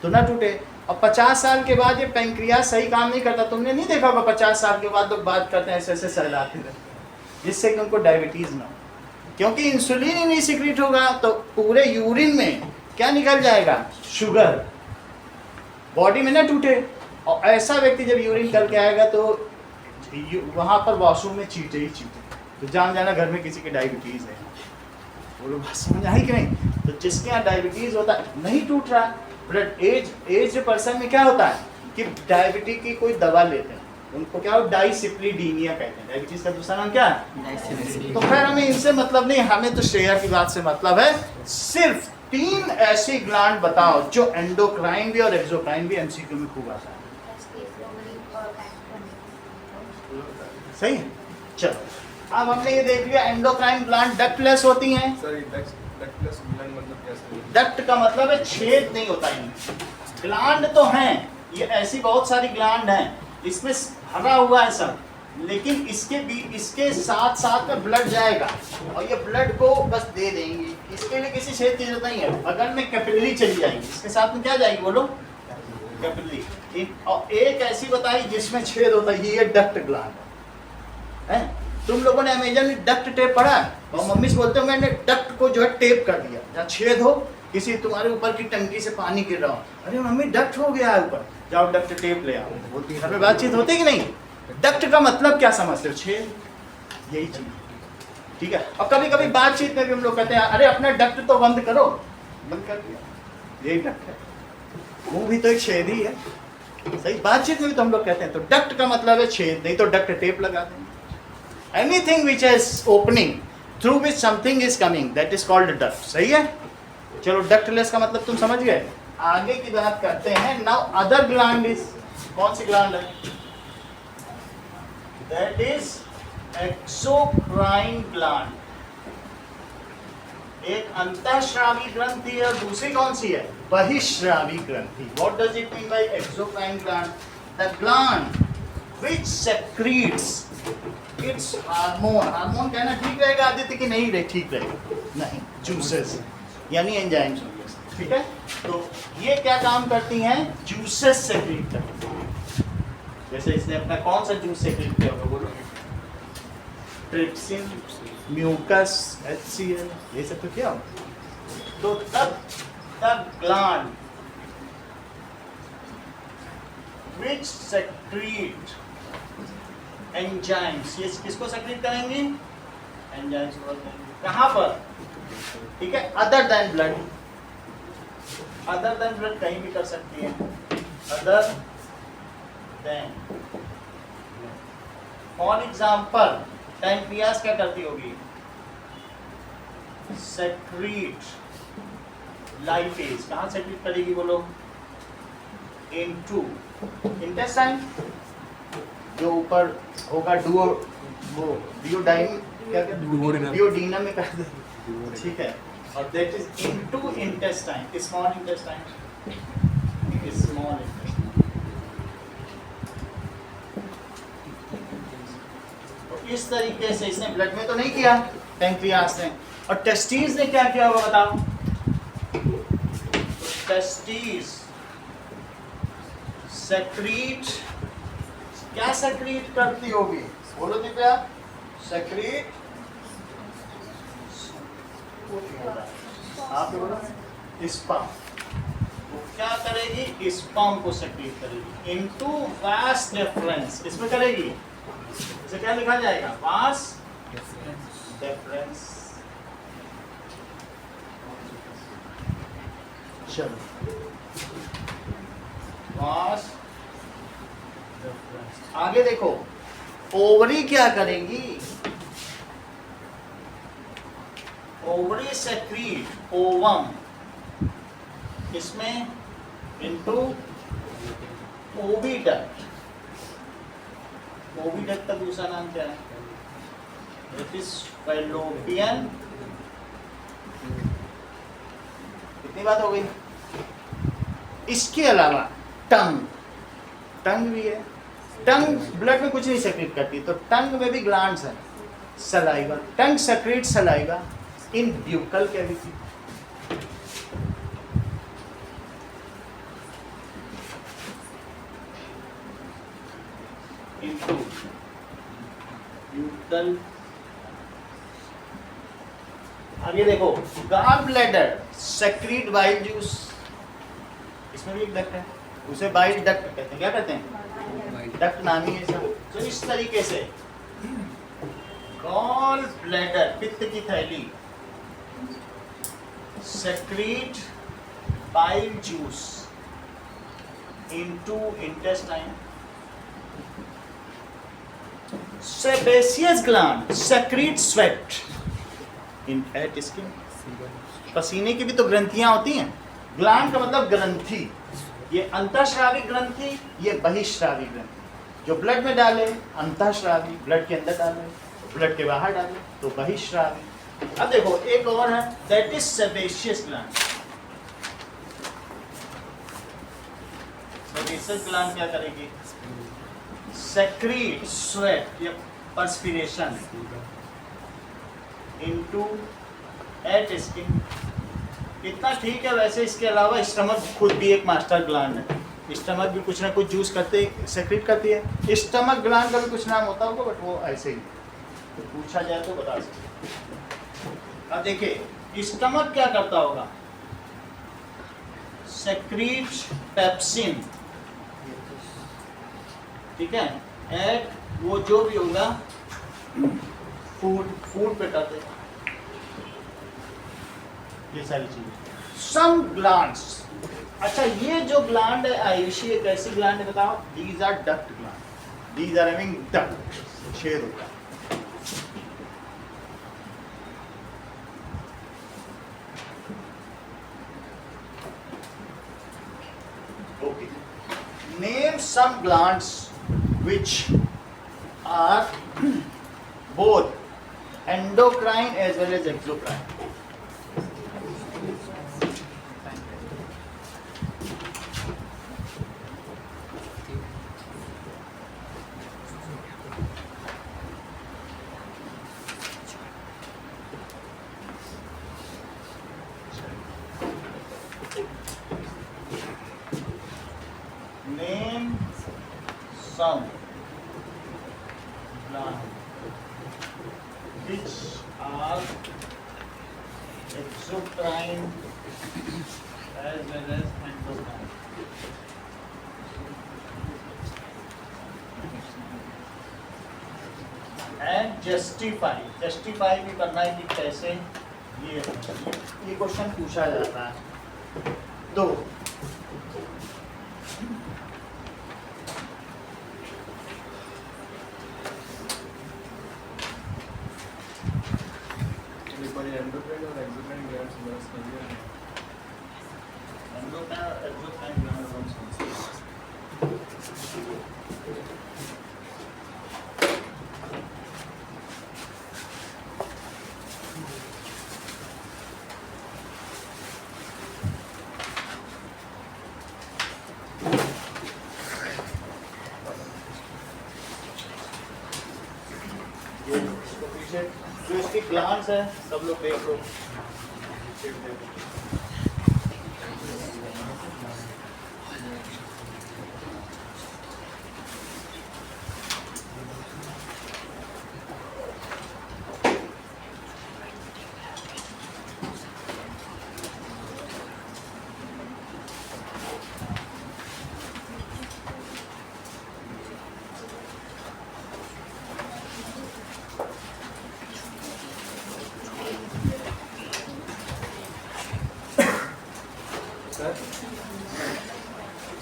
तो ना टूटे। और 50 साल के बाद ये पैंक्रियास सही काम नहीं करता। तुमने नहीं देखा होगा 50 साल के बाद लोग बात करते हैं ऐसे ऐसे सहलाते रहते, जिससे कि उनको डायबिटीज ना हो, क्योंकि इंसुलिन ही नहीं सिक्रीट होगा। तो पूरे यूरिन में क्या निकल जाएगा? शुगर। बॉडी में ना टूटे। और ऐसा व्यक्ति जब यूरिन करके आएगा तो वहाँ पर वॉशरूम में चीटे ही चीटे, तो जान जाना घर में किसी की डायबिटीज है। वो लोग बात समझ आई कि नहीं? तो जिसके यहाँ डायबिटीज होता है नहीं टूट रहा। ब्लड एज पर्सन में क्या होता है कि डायबिटीज की कोई दवा लेते हैं, उनको क्या हो? डाइसिप्लिडीनिया कहते हैं। डायबिटीज का दूसरा नाम क्या है? तो खैर हमें इनसे मतलब नहीं, हमें तो श्रेया की बात से मतलब है। सिर्फ 3 ऐसी ग्लैंड बताओ जो एंडोक्राइन भी और एक्सोक्राइन भी एमसीक्यू में खूब आता है। सही है? चलो अब हमने ये देख लिया एंडोक्राइन ग्लैंड डक्टलेस होती हैं। डक्टलेस ग्लैंड मतलब क्या? डक्ट का मतलब है छेद नहीं होता इनमें। ग्लैंड तो हैं, ये ऐसी बहुत सारी ग्लैंड हैं, इसमें भरा हुआ है सब, लेकिन इसके साथ साथ में ब्लड जाएगा और ये ब्लड को बस दे देंगे। इसके लिए किसी छेद की जरूरत नहीं है। बगल में कैपिलरी चली जाएगी, इसके साथ में क्या जाएगी बोलो? कैपिलरी। और एक ऐसी बताई जिसमें छेद होता है, ये डक्ट ग्लैंड है। तुम लोगों ने अमेजन में डक्ट टेप पढ़ा है? और मम्मी से बोलते हो मैंने डक्ट को जो है टेप कर दिया, जहाँ छेद हो, किसी तुम्हारे ऊपर की टंकी से पानी गिर रहा हो, अरे मम्मी डक्ट हो गया है ऊपर, जाओ डक्ट टेप ले आओ। बोलती है घर में बातचीत होती है कि नहीं? डक्ट का मतलब क्या समझते हो? छेद, यही चीज, ठीक है? और कभी कभी बातचीत में भी हम लोग कहते हैं अरे अपना डक्ट तो बंद करो, बंद कर दिया, यही डक्ट है। मुंह भी तो एक छेद ही है। सही, बातचीत में भी तो हम लोग कहते हैं। तो डक्ट का मतलब है छेद, नहीं तो डक्ट टेप लगा देंगे। Anything which is opening through which something is coming, that is called duct. सही है? चलो डक्टलेस का मतलब तुम समझ गए। आगे की बात करते हैं। Now other gland is कौन सी ग्लैंड है? That is exocrine gland. एक अंतःस्रावी ग्रंथि है और दूसरी कौन सी है? बहिःस्रावी ग्रंथि। What does it mean by exocrine gland? The gland which secretes its hormone. Hormone कहना ठीक रहेगा आदित्य कि नहीं रहे? ठीक रहेगा, नहीं, जूसेस यानी एंजाइम्स होंगे, ठीक है। तो ये क्या काम करती हैं? जूसेस सेक्रीट करती हैं। जैसे इसने अपना कौन सा जूस सेक्रीट किया होगा बोलो? ट्रिप्सिन, म्यूकस, HCl, ये सब तो क्या होगा? तो तब ग्लैंड व्हिच सेक्रीट एंजाइम्स, ये किसको सेक्रीट करेंगी? एंजाइम्स को करेंगे। कहाँ पर? ठीक है, other than blood. Other than blood कहीं भी कर सकती है। Other than, for example pancreas क्या करती होगी? Secrete lipase. कहाँ सेक्रीट करेगी बोलो? इनटू इंटेस्टाइन, जो ऊपर होगा वो डियोडाइन, क्या डियोडीनम में कर दे, ठीक है। और that is into intestine, small intestine, small intestine. तो इस तरीके से इसने ब्लड में तो नहीं किया पैंक्रियास ने, और टेस्टिस ने क्या किया होगा बताओ? टेस्टिस सेक्रीट, क्या सेक्रीट करती होगी बोलो दिव्या? सेक्रीट, आप बोलो स्पर्म। वो क्या करेगी? स्पर्म को सेक्रीट करेगी इनटू वास डिफरेंस। इसमें करेगी, इसे क्या लिखा जाएगा? Vas deferens. चलो, वास डिफरेंस। आगे देखो, ओवरी क्या करेंगी? ओवरी सेक्रीट ओवम, इसमें इनटू ओविडक्ट। ओविडक्ट का दूसरा नाम क्या है? It is fallopian. कितनी बात हो गई? इसके अलावा टंग, टंग भी है। टंग ब्लड में कुछ नहीं सेक्रेट करती, तो टंग में भी ग्लैंड्स हैं। Saliva, tongue secrete saliva in buccal cavity. Into buccal. आगे देखो, gall bladder secrete bile juice. इसमें भी एक डक्ट है, उसे बाइल डक्ट कहते हैं। क्या कहते हैं? डक्ट नामी है इसका। तो इस तरीके से गॉल ब्लैडर, पित्त की थैली, secrete bile juice into intestine. Sebaceous gland secrete sweat इन फैट स्किन। पसीने की भी तो ग्रंथियां होती हैं। ग्लैंड का मतलब ग्रंथि। ये अंतःस्रावी ग्रंथि, ये बहिःस्रावी ग्रंथि। जो ब्लड में डाले अंतःस्रावी, ब्लड के अंदर डाले, ब्लड के बाहर डाले तो बहिःस्रावी। अब देखो एक और है, that is sebaceous gland. Sebaceous gland क्या करेगी? सेक्रीट स्वेट या पर्सपिरेशन इनटू एट स्किन। इतना ठीक है। वैसे इसके अलावा स्टमक खुद भी एक मास्टर ग्लैंड है। स्टमक भी कुछ ना कुछ जूस करते सेक्रेट करती है। स्टमक ग्लैंड का भी कुछ नाम होता होगा, बट वो ऐसे ही तो पूछा जाए तो बता सकते। अब देखिए स्टमक क्या करता होगा? सेक्रीट पेप्सिन, ठीक है, एट वो जो भी होगा फूड पे करते हैं ये सारी चीजें। सम ग्लैंड्स, अच्छा ये जो ग्लैंड है आयुषी, एक ऐसी ग्लैंड है बताओ, these are duct gland, these are having duct, छेद होता है। Okay, name some glands which are both endocrine as well as exocrine. Name some glands which are exocrine as well as endocrine. And justify भी करना है कि कैसे ये question पूछा जाता है। तो एंडोक्राइन और एक्सोक्राइन ग्लैंड्स हमारा समझिए एंडोक्राइन और एक्सोक्राइन ग्लैंड हम समझते हैं। ये इसको पीछे जो इसकी ग्लैंड्स है सब लोग देख लो।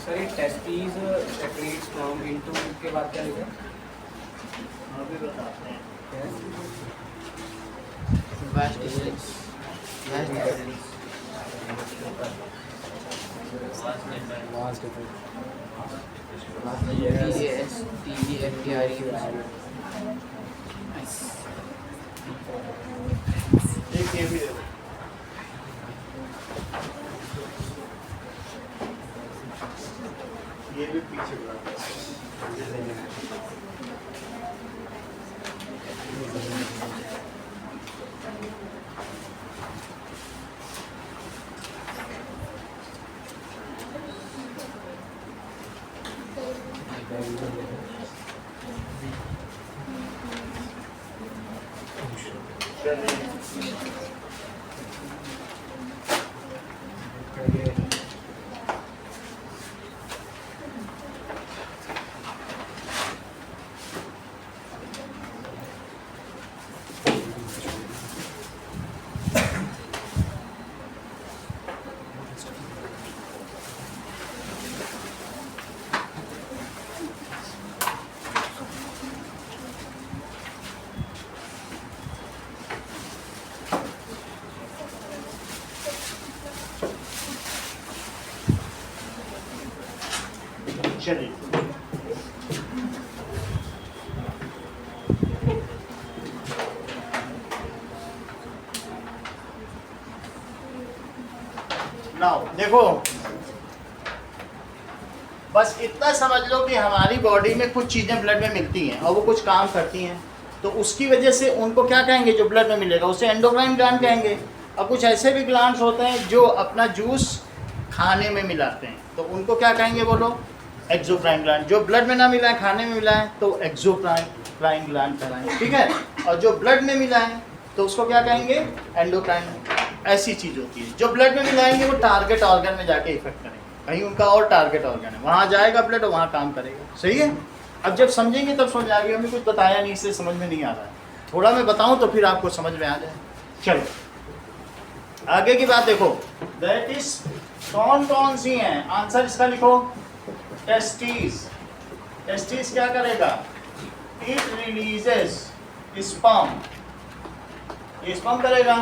सर ये टेस्टीज सेपरेट फ्रॉम इनटू के बाद क्या लिखा? अभी बताते हैं। Vast difference. Vast difference. VASTEFTRE. Nice. एक ये भी देखो। ये भी पीछे बुलाते हैं। चलिए नाउ देखो, बस इतना समझ लो कि हमारी बॉडी में कुछ चीज़ें ब्लड में मिलती हैं और वो कुछ काम करती हैं, तो उसकी वजह से उनको क्या कहेंगे, जो ब्लड में मिलेगा उसे एंडोक्राइन ग्लैंड कहेंगे। और कुछ ऐसे भी ग्लैंड्स होते हैं जो अपना जूस खाने में मिलाते हैं, तो उनको क्या कहेंगे बोलो, एक्सोक्राइन ग्लैंड। जो ब्लड में ना मिला है खाने में मिला है तो एक्सोक्राइन ग्लैंड कहलाएंगे, ठीक है। और जो ब्लड में मिला है तो उसको क्या कहेंगे, एंडोक्राइन। ऐसी चीज़ होती है, जो ब्लड में मिलाएंगे वो टारगेट ऑर्गन में जाके इफेक्ट करेंगे, कहीं उनका और टारगेट ऑर्गन है वहाँ जाएगा ब्लड और वहाँ काम करेगा, सही है। अब जब समझेंगे तब समझ आएगी, हमने कुछ बताया नहीं इसलिए समझ में नहीं आ रहा है, थोड़ा मैं बताऊँ तो फिर आपको समझ में आ जाए। चलो आगे की बात देखो, दैट इज कौन कौन सी हैं, आंसर इसका लिखो, टेस्टिस। टेस्टिस क्या करेगा, इट रिलीजेस स्पर्म, ये स्पर्म करेगा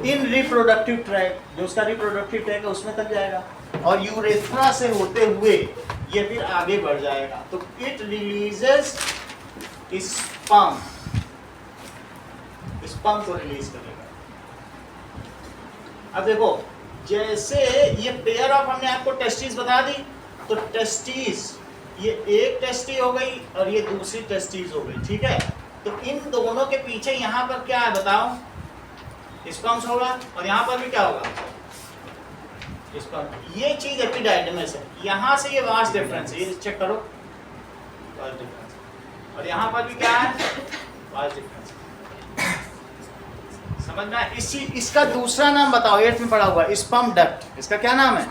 इन रिप्रोडक्टिव ट्रैक, जो उसका रिप्रोडक्टिव ट्रैक है उसमें तक जाएगा, और यूरेथ्रा से होते हुए ये फिर आगे बढ़ जाएगा, तो इट रिलीजेस स्पर्म, स्पर्म को रिलीज करेगा। अब देखो जैसे ये पेयर ऑफ हमने आपको टेस्टिस बता दी, तो टेस्टिस ये एक टेस्टी हो गई और ये दूसरी टेस्टिस हो गई, ठीक है। तो इन दोनों के पीछे यहाँ पर क्या है बताओ, स्पर्म्स होगा, और यहाँ पर भी क्या होगा, स्पर्म। ये चीज एपिडाइडमिस है, यहाँ से ये वास्ट डिफरेंस है, ये चेक करो वास्ट डिफरेंस, और यहाँ पर भी क्या है वास्ट डिफरेंस। समझना, इसी इसका दूसरा नाम बताओ, 8th में पढ़ा हुआ स्पर्म डक्ट, इसका क्या नाम है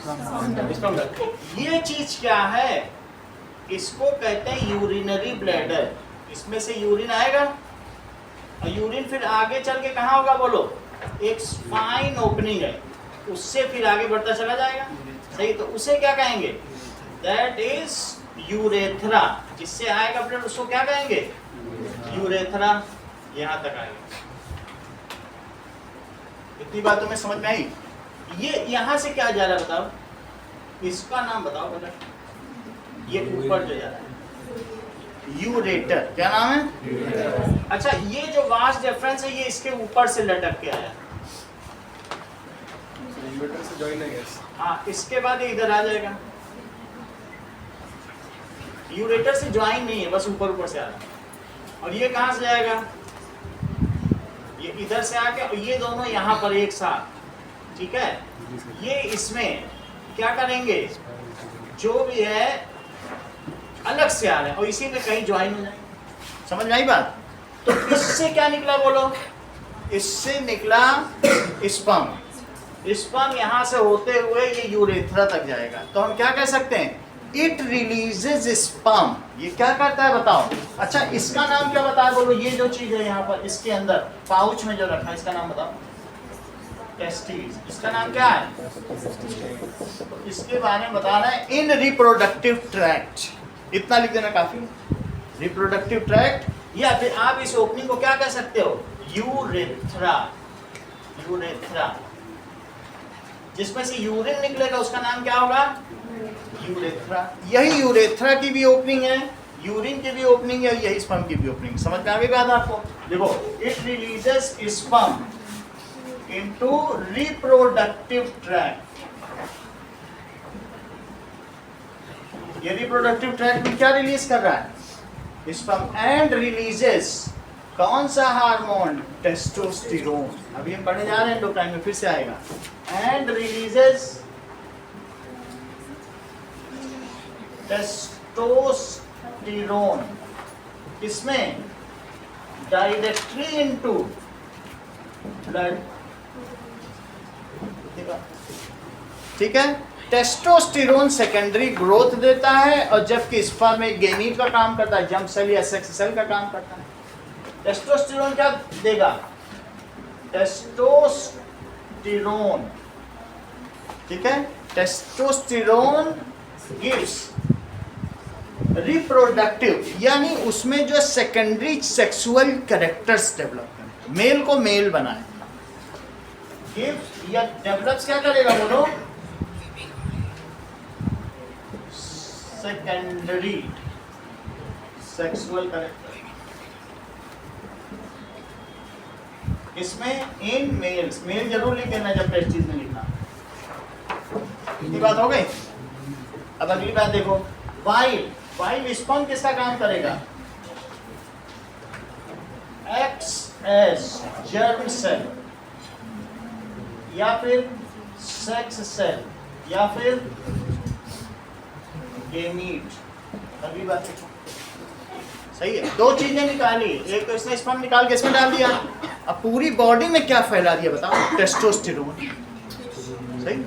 स्पर्म डक्ट। ये चीज क्या है, इसको कहते हैं यूरिनरी ब्लैडर, इसमें से यूरिन आएगा और यूरिन फिर आगे चल के कहाँ होगा बोलो, एक फाइन ओपनिंग है, उससे फिर आगे बढ़ता चला जाएगा, सही। तो उसे क्या कहेंगे, दैट इज यूरेथ्रा, जिससे आएगा ब्लड उसको क्या कहेंगे यूरेथ्रा, यहाँ तक आएगा। इतनी बात तुम्हें समझ में आई। ये यहाँ से क्या जा रहा है बताओ, इसका नाम बताओ बेटा, ये ऊपर जो जा रहा है यूरेटर, क्या नाम है। अच्छा ये जो वास्ट डिफरेंस है ये इसके ऊपर से लटक के आया, यूरेटर से जॉइन है गैस। हाँ इसके बाद ये इधर आ जाएगा, यूरेटर से ज्वाइन नहीं है, बस ऊपर ऊपर से आ रहा है। और ये कहाँ से जाएगा, ये इधर से आके, और ये दोनों यहाँ पर एक साथ, ठीक है। ये इसमें क्या करेंगे, जो भी है अलग से आ रहे हैं और इसी में कहीं ज्वाइन हो जाए, समझ में आई बात। तो इससे क्या निकला बोलो, इससे निकला स्पर्म, स्पर्म यहाँ से होते हुए ये यूरेथ्रा तक जाएगा, तो हम क्या कह सकते हैं, इट रिलीजेस स्पर्म। ये क्या करता है बताओ। अच्छा इसका नाम क्या बताया बोलो, ये जो चीज है यहाँ पर इसके अंदर पाउच में जो रखा है इसका नाम बताओ, टेस्टिस, इसका नाम क्या है। तो इसके बारे में बता रहे हैं, इन रिप्रोडक्टिव ट्रैक्ट, इतना लिख देना काफी, रिप्रोडक्टिव ट्रैक्ट, या फिर आप इस ओपनिंग को क्या कह सकते हो, यूरेथ्रा, यूरेथ्रा। जिसमें से यूरिन निकलेगा उसका नाम क्या होगा, यूरेथ्रा। यही यूरेथ्रा की भी ओपनिंग है, यूरिन की भी ओपनिंग है, यही स्पर्म की भी ओपनिंग। समझ में आ गई बात आपको। देखो it releases sperm into reproductive tract, ये रिप्रोडक्टिव ट्रैक्ट में क्या रिलीज कर रहा है, स्पर्म, एंड रिलीजेस कौन सा हार्मोन, टेस्टोस्टेरोन। अभी हम पढ़ने जा रहे हैं एंडोक्राइन में, फिर से आएगा, एंड रिलीजेस टेस्टोस्टेरोन, इसमें डायरेक्टली इनटू ब्लड, ठीक है। टेस्टोस्टेरोन सेकेंडरी ग्रोथ देता है, और जबकि स्पर्म में गेमीट का काम करता है, जंप सेल या सेक्स सेल का काम करता है। टेस्टोस्टेरोन क्या देगा, टेस्टोस्टेरोन, ठीक है। टेस्टोस्टेरोन गिव्स रिप्रोडक्टिव, यानी उसमें जो सेकेंडरी सेक्सुअल कैरेक्टर्स डेवलप करें, मेल को मेल बनाए, गिव्स या डेवलप्स क्या करेगा बोलो, सेकेंडरी सेक्सुअल कैरेक्टर। इसमें इन मेल्स, मेल जरूर लिख देना जब टेस्टिस में लिखना। इतनी बात हो गई। अब अगली बात देखो, वाइल, वाइल स्पर्म किसका काम करेगा, एक्स एस जर्म सेल, या फिर सेक्स सेल, या फिर गेमीट। अगली बात देखो, सही है। दो चीजें निकाली, एक तो इसने स्पर्म निकाल के इसमें डाल दिया, अब पूरी बॉडी में क्या फैला दिया बताओ, टेस्टोस्टेरोन, सही।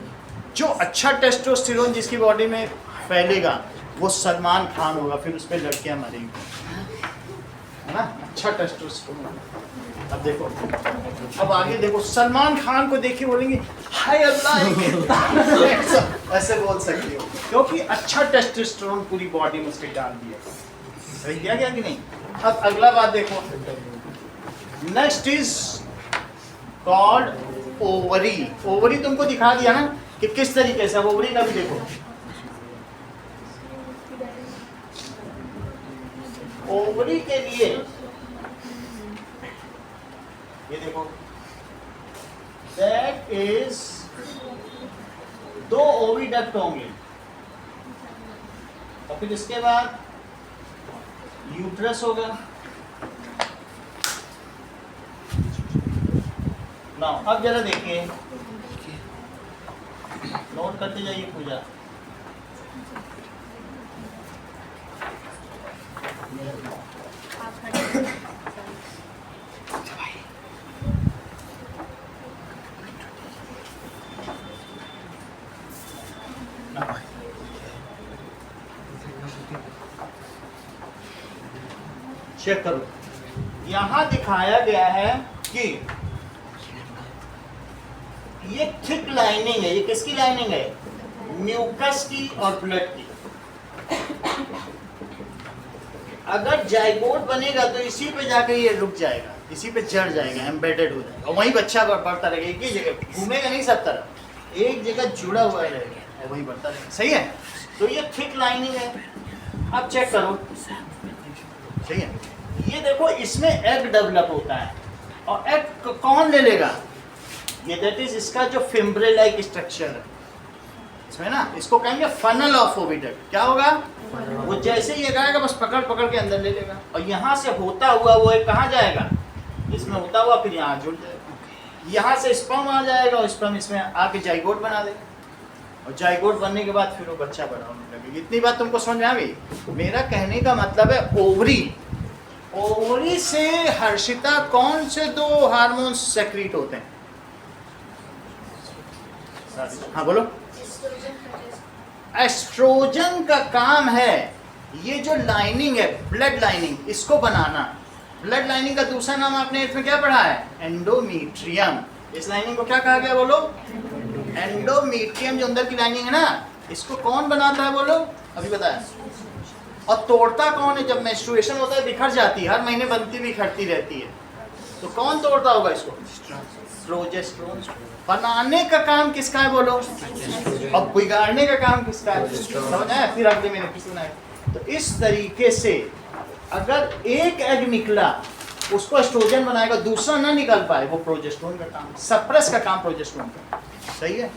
जो अच्छा टेस्टोस्टेरोन जिसकी बॉडी में फैलेगा वो सलमान खान होगा, फिर उस पर लड़कियां मरेंगी, है ना, अच्छा टेस्टोस्टेरोन। अब देखो, अब आगे देखो, सलमान खान को देखिए बोलेंगे हाय अल्लाह, ऐसे बोल सकती हो, क्योंकि अच्छा टेस्टोस्टेरोन पूरी बॉडी में उसके डाल दिया। सही किया गया कि नहीं। अब अगला बात देखो, next is called ovary. Ovary तुमको दिखा दिया ना कि किस तरीके से, ओवरी का भी देखो, ओवरी के लिए ये देखो दैट इज 2 ओविडक्ट होंगे और फिर इसके बाद यूट्रस होगा। ना अब जरा देखिए, नोट करते जाइए पूजा। चेक करो, यहां दिखाया गया है कि ये थिक लाइनिंग है। ये किसकी लाइनिंग है? म्यूकस की और ब्लड की। अगर जाइगोट बनेगा तो इसी पे जाकर ये रुक जाएगा, इसी पे जड़ जाएगा, एम्बेडेड हो जाएगा और वहीं बच्चा बढ़ता रहेगा। एक ही जगह घूमेगा नहीं सब तरफ, एक जगह जुड़ा हुआ रहेगा और वहीं बढ़ता रहेगा। सही है? तो ये थिक लाइनिंग है। अब चेक करो, सही है? ये देखो, इसमें एग डेवलप होता है और एग कौन ले लेगा? ये दैट इज इसका जो फिम्ब्रे लाइक स्ट्रक्चर है इसमें ना, इसको कहेंगे फनल ऑफ ओविडक्ट। क्या होगा? वो जैसे ही आएगा बस पकड़ पकड़ के अंदर ले लेगा और यहाँ से होता हुआ वो कहाँ जाएगा? इसमें होता हुआ फिर यहाँ जुड़ जाएगा। यहाँ से स्पर्म आ जाएगा और स्पर्म इसमें आके जाइगोट बना देगा और जाइगोट बनने के बाद फिर वो बच्चा बड़ा होने लगेगा। इतनी बात तुमको समझ में आ गई? मेरा कहने का मतलब है ओवरी, ओवरी से हर्षिता कौन से 2 हार्मोन्स सेक्रीट होते हैं? हाँ बोलो। एस्ट्रोजन का काम है ये जो लाइनिंग है, ब्लड लाइनिंग, इसको बनाना। ब्लड लाइनिंग का दूसरा नाम आपने इसमें क्या पढ़ा है? एंडोमीट्रियम। इस लाइनिंग को क्या कहा गया बोलो? एंडोमीट्रियम। जो अंदर की लाइनिंग है ना, इसको कौन बनाता है बोलो? अभी बताया। और तोड़ता कौन है? जब मेंस्ट्रुएशन होता है बिखर जाती है, हर महीने बनती बिखरती रहती है, तो कौन तोड़ता होगा इसको? प्रोजेस्टेरोन। बनाने का काम किसका है बोलो? और बिगाड़ने का काम किसका है? समझ आया? फिर अगले महीने फिर सुना है। तो इस तरीके से अगर एक एग निकला उसको एस्ट्रोजन बनाएगा, दूसरा ना निकल पाए, वो प्रोजेस्टेरोन का काम, सप्रेस का काम प्रोजेस्टेरोन का। सही है?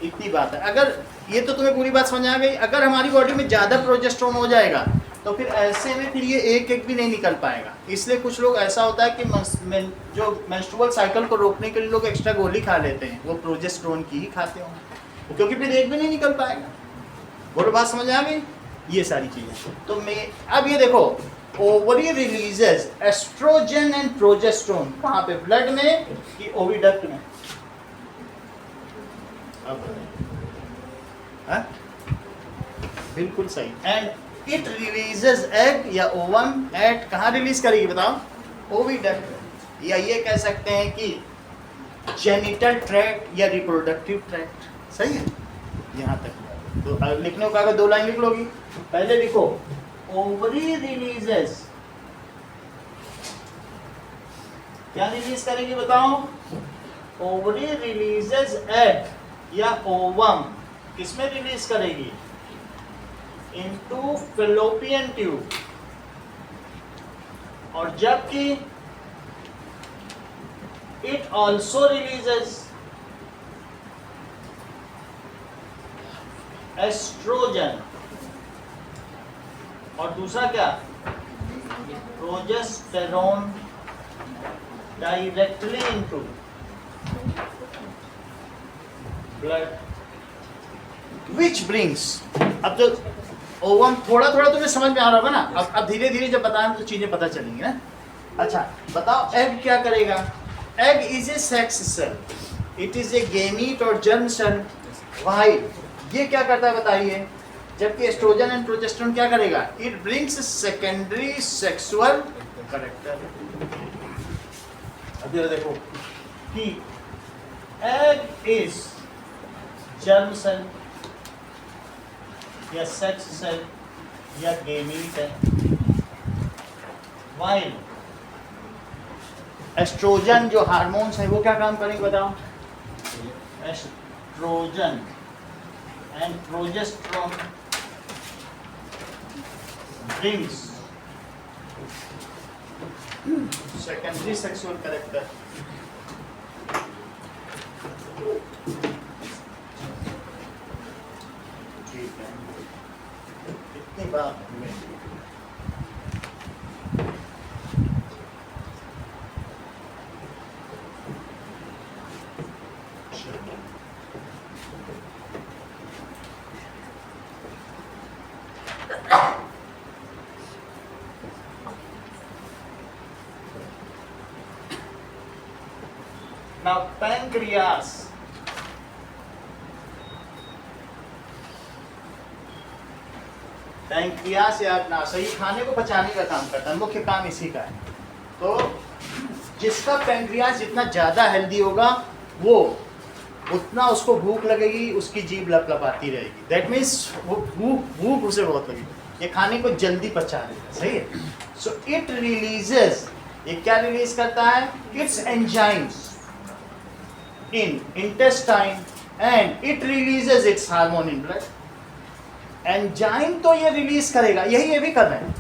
इतनी बात है। अगर ये तो तुम्हें पूरी बात समझ आ गई। अगर हमारी बॉडी में ज़्यादा प्रोजेस्टेरोन हो जाएगा तो फिर ऐसे में फिर ये एक भी नहीं निकल पाएगा। इसलिए कुछ लोग ऐसा होता है कि जो मेंस्ट्रुअल साइकिल को रोकने के लिए लोग एक्स्ट्रा गोली खा लेते हैं, वो प्रोजेस्टेरोन की ही खाते होंगे, क्योंकि फिर एक भी नहीं निकल पाएगा। बोलो, बात समझ आ गई? ये सारी चीज़ें तो मैं अब ये देखो, ovary releases estrogen and progesterone कहाँ पे? ब्लड में कि ओविडक्ट में? हाँ? बिल्कुल सही। एंड इट रिलीजेस एग या ओवम एट कहाँ रिलीज करेगी बताओ? ओविडक्ट। या ये कह सकते हैं कि जेनिटल ट्रैक्ट या रिप्रोडक्टिव ट्रैक्ट। सही है? यहाँ तक तो लिखने को अगर 2 लाइन लिख लोगी। पहले लिखो, ओवरी रिलीजेस, क्या रिलीज करेगी बताओ? ओवरी रिलीजेस एग या ओवम, किसमें रिलीज करेगी? Into fallopian tube. और जबकि इट ऑल्सो रिलीजेस एस्ट्रोजन और दूसरा क्या? Progesterone directly into blood, which brings. अब जो ओवम थोड़ा थोड़ा तुम्हें समझ में आ रहा होगा ना, अब धीरे धीरे जब बताएं तो चीजें पता चलेंगी ना। अच्छा बताओ, एग क्या करेगा? Egg is a sex cell, it is a gamete और जर्म सेल। वाइल ये क्या करता है बताइए? जबकि एस्ट्रोजन एंड प्रोजेस्टेरोन क्या करेगा? It brings secondary sexual character. अब देखो कि एग इज जर्म सेल या सेक्स सेल या गेमीट है, वाइल एस्ट्रोजन जो हार्मोन्स है वो क्या काम करेंगे बताओ? Estrogen and progesterone brings secondary sexual character. ठीक है, इतनी बात हमें Now pancreas. पैंक्रियास या अग्नाशय खाने को पचाने का काम करता है, मुख्य काम इसी का है। तो जिसका पैंक्रियास जितना ज़्यादा हेल्दी होगा वो उतना उसको भूख लगेगी, उसकी जीभ लपलपाती रहेगी। दैट मीन्स वो भूख उसे बहुत लगेगी, ये खाने को जल्दी पचा देगा। सही है। सो इट रिलीजेस, ये क्या रिलीज करता है? It's enzymes in intestine and it releases its hormone in blood. Enzyme तो ये रिलीज करेगा, यही ये भी कर रहे हैं,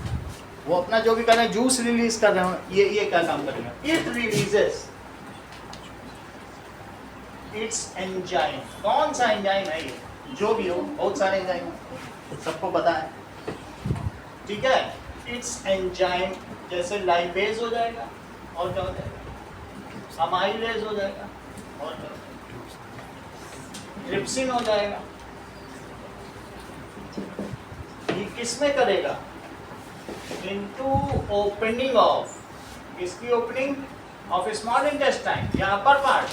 वो अपना जो भी कर रहे हैं, जूस रिलीज कर रहे हैं, ये क्या काम करेगा? It releases its enzyme. कौन सा एंजाइम है ये? जो भी हो, बहुत सारे एंजाइम हैं, सबको पता है। ठीक है, इट्स एंजाइम जैसे लाइपेज हो जाएगा, और क्या हो जाएगा? अमाइलेज हो जाएगा, और क्या? ट्रिप्सिन हो जाएगा। ये किसमें करेगा? इनटू ओपनिंग ऑफ, इसकी ओपनिंग ऑफ स्मॉल इंटेस्टाइन या upper part.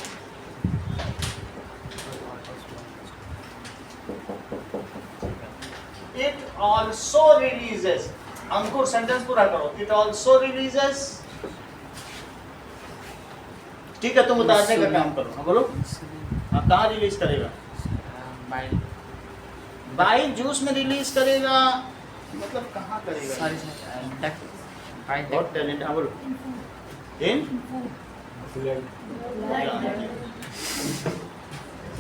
It also releases, Ankur sentence पूरा करो। इट ऑल्सो रिलीजेस, ठीक है, तुम उतारने का काम करो। हाँ बोलो, हाँ कहाँ रिलीज करेगा? बाइल जूस में रिलीज करेगा, मतलब कहाँ करेगा? बहुत टैलेंट। हाँ बोलो, इन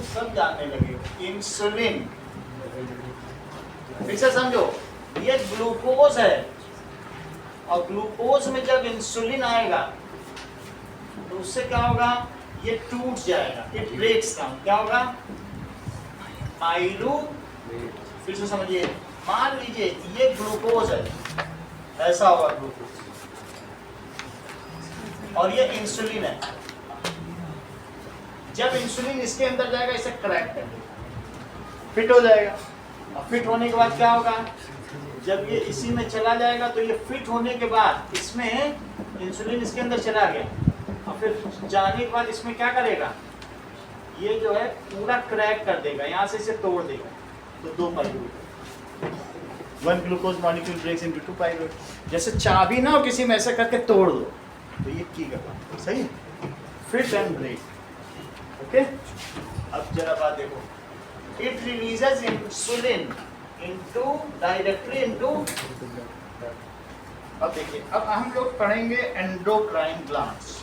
सब जानने लगे। इंसुलिन, फिर से समझो, ये ग्लूकोज है, और ग्लूकोज में जब इंसुलिन आएगा तो उससे क्या होगा? ये टूट जाएगा, इट ब्रेक्स डाउन। क्या होगा? पाइरू, फिर से समझिए, मान लीजिए ये ग्लूकोज है, ऐसा होगा ग्लूकोज, और ये इंसुलिन है। जब इंसुलिन इसके अंदर जाएगा, इसे क्रैक कर देगा, फिट हो जाएगा। और फिट होने के बाद क्या होगा? जब ये इसी में चला जाएगा तो ये फिट होने के बाद इसमें इंसुलिन इसके अंदर चला गया, और फिर जाने के बाद इसमें क्या करेगा? ये जो है पूरा क्रैक कर देगा, यहाँ से इसे तोड़ देगा। तो 2 pyruvate, 1 glucose molecule breaks into 2 pyruvate. जैसे चाबी ना हो किसी में, ऐसे करके तोड़ दो, तो ये की का सही, फिट एंड ब्रेक। ओके, अब जरा बात देखो। It releases insulin into directly into. अब देखिए, अब हम लोग पढ़ेंगे एंडोक्राइन ग्लैंड्स।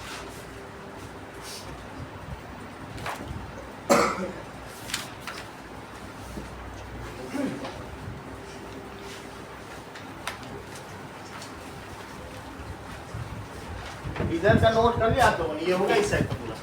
इधर का नोट कर लिया आप लोगों ने? ये होगा इस साइड का पूरा।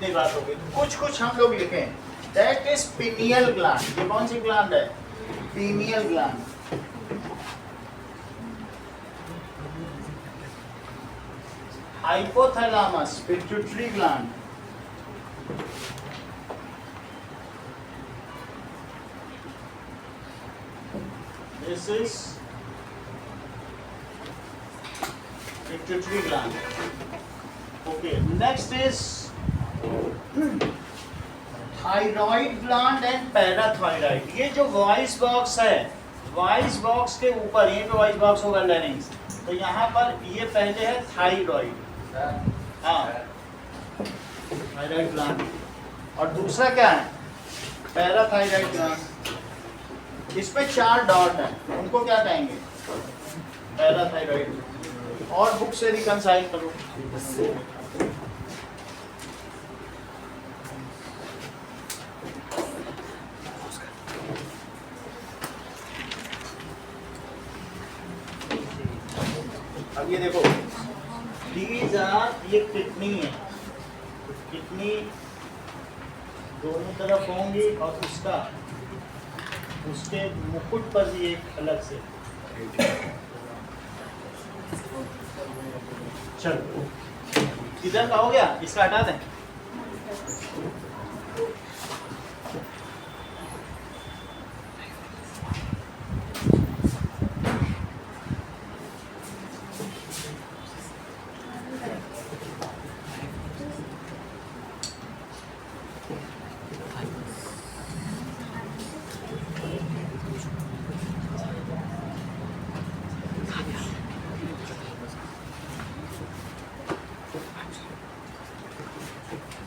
इतनी बात हो गई। कुछ कुछ हम लोग लिखें, दैट इज पिनियल ग्लैंड। ये कौन सी ग्लैंड है? Pineal gland. Hypothalamus, pituitary gland. This is pituitary gland. Okay, next is thyroid gland and parathyroid. ये जो वॉइस बॉक्स है, वॉइस बॉक्स के ऊपर ये पे वॉइस बॉक्स होगा लैरिंक्स, तो यहाँ पर ये पहले है थायराइड, हाँ थायराइड ग्लैंड, और दूसरा क्या है? Parathyroid gland. इसमें 4 डॉट है, उनको क्या कहेंगे? पैराथायराइड। और बुक से रिकंसाइल करो। अब ये देखो, these are, ये किडनी है, किडनी दोनों तरफ होंगी और उसका उसके मुकुट पर भी एक अलग से। चलो इधर का हो गया, इसका हटा दें।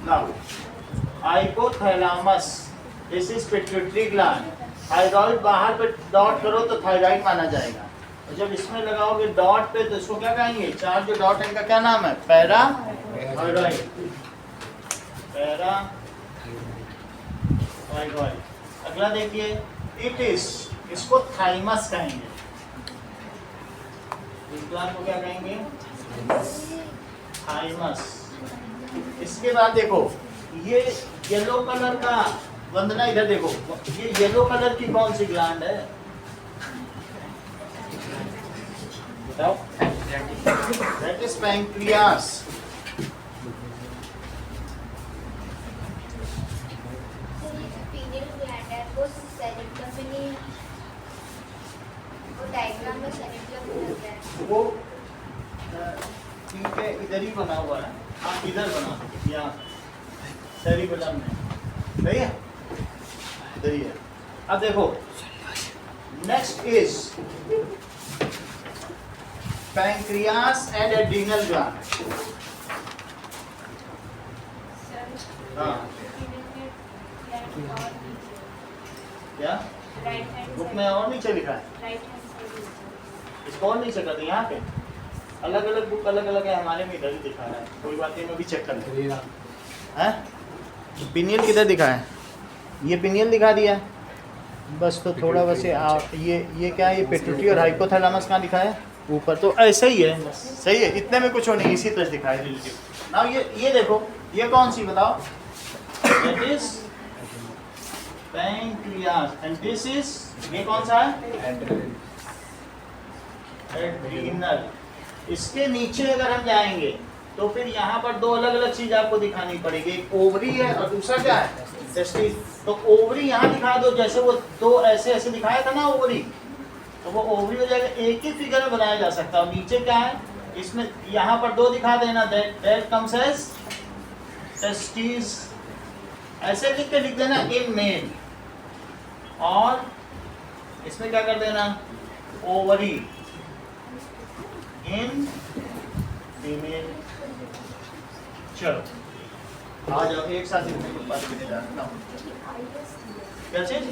Now, hypothalamus, this is pituitary gland. Thyroid बाहर पे डॉट करो तो थायराइड माना जाएगा, और जब इसमें लगाओगे डॉट पे तो इसको क्या कहेंगे? 4 जो डॉट है इनका क्या नाम है? पैराथायराइड। पैराथायराइड। अगला देखिए, इट इज, इसको थाइमस कहेंगे। इस ग्लैंड को क्या कहेंगे? थाइमस। इसके बाद देखो, ये येलो कलर का, वंदना इधर देखो, ये येलो कलर की कौन सी ग्लैंड है? बताओ। That is pancreas. Pineal gland है, वो सेरेब्रम में नहीं है, वो डायग्राम में सेरेब्रम में लग रहा है। वो ठीक है, इधर ही बना हुआ है, आप इधर बना दो, यहाँ सेरिबेलम में, सही है, इधर ही है। अब देखो, next is pancreas and adrenal gland. हाँ क्या बुक में और नीचे लिखा है? इसको और नीचे कर दे, यहाँ पे अलग अलग बुक अलग अलग है, हमारे में इधर ही दिखा रहा है, कोई बात नहीं, मैं भी चेक कर लूँगा। हैं पिनियल किधर दिखा है? ये पिनियल दिखा दिया बस, तो थोड़ा बस ये क्या है? ये पिट्यूटरी और हाइपोथैलेमस कहाँ दिखा है? ऊपर। तो ऐसा ही है, सही है, इतने में कुछ नहीं, इसी तरह दिखा है रिलेटिव। नाउ ये देखो, ये कौन सी बताओ? That is pancreas and this is, ये कौन सा है? एड्रीनल। इसके नीचे अगर हम जाएंगे तो फिर यहाँ पर 2 अलग अलग चीज आपको दिखानी पड़ेगी, एक ओवरी है और दूसरा क्या है? टेस्टिस। तो ओवरी यहाँ दिखा दो, जैसे वो 2 ऐसे ऐसे दिखाया था ना ओवरी, तो वो ओवरी हो जाएगा, एक ही फिगर में बनाया जा सकता है। और नीचे क्या है? इसमें यहाँ पर 2 दिखा देना, दैट कम्स एज टेस्टिस। ऐसे लिख देना इन मेल, और इसमें क्या कर देना? Ovary in female. चलो आ जाओ एक साथ इतने कुछ बात करने जा रहा हूँ। क्या चीज?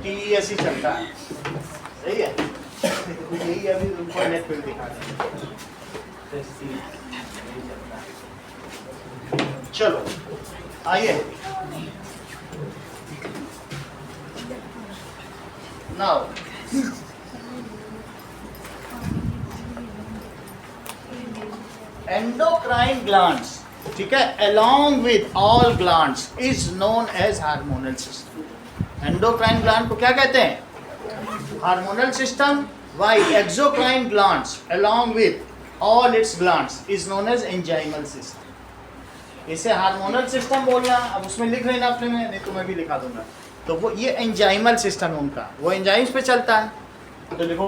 TES ही चलता है, सही है, तो यही अभी उनको नेट पे दिखा रहे हैं। चलो आइए, नाउ एंडोक्राइन ग्लैंड्स, ठीक है, along with all glands is known as hormonal system. Endocrine gland को क्या कहते हैं? Hormonal system. While exocrine glands along with all its glands is known as enzymal system. इसे हार्मोनल सिस्टम बोलना. अब उसमें लिख लेना अपने में, नहीं तो मैं भी लिखा दूंगा. तो वो ये एंजाइमल सिस्टम है उनका, वो एंजाइम्स पे चलता है. तो लिखो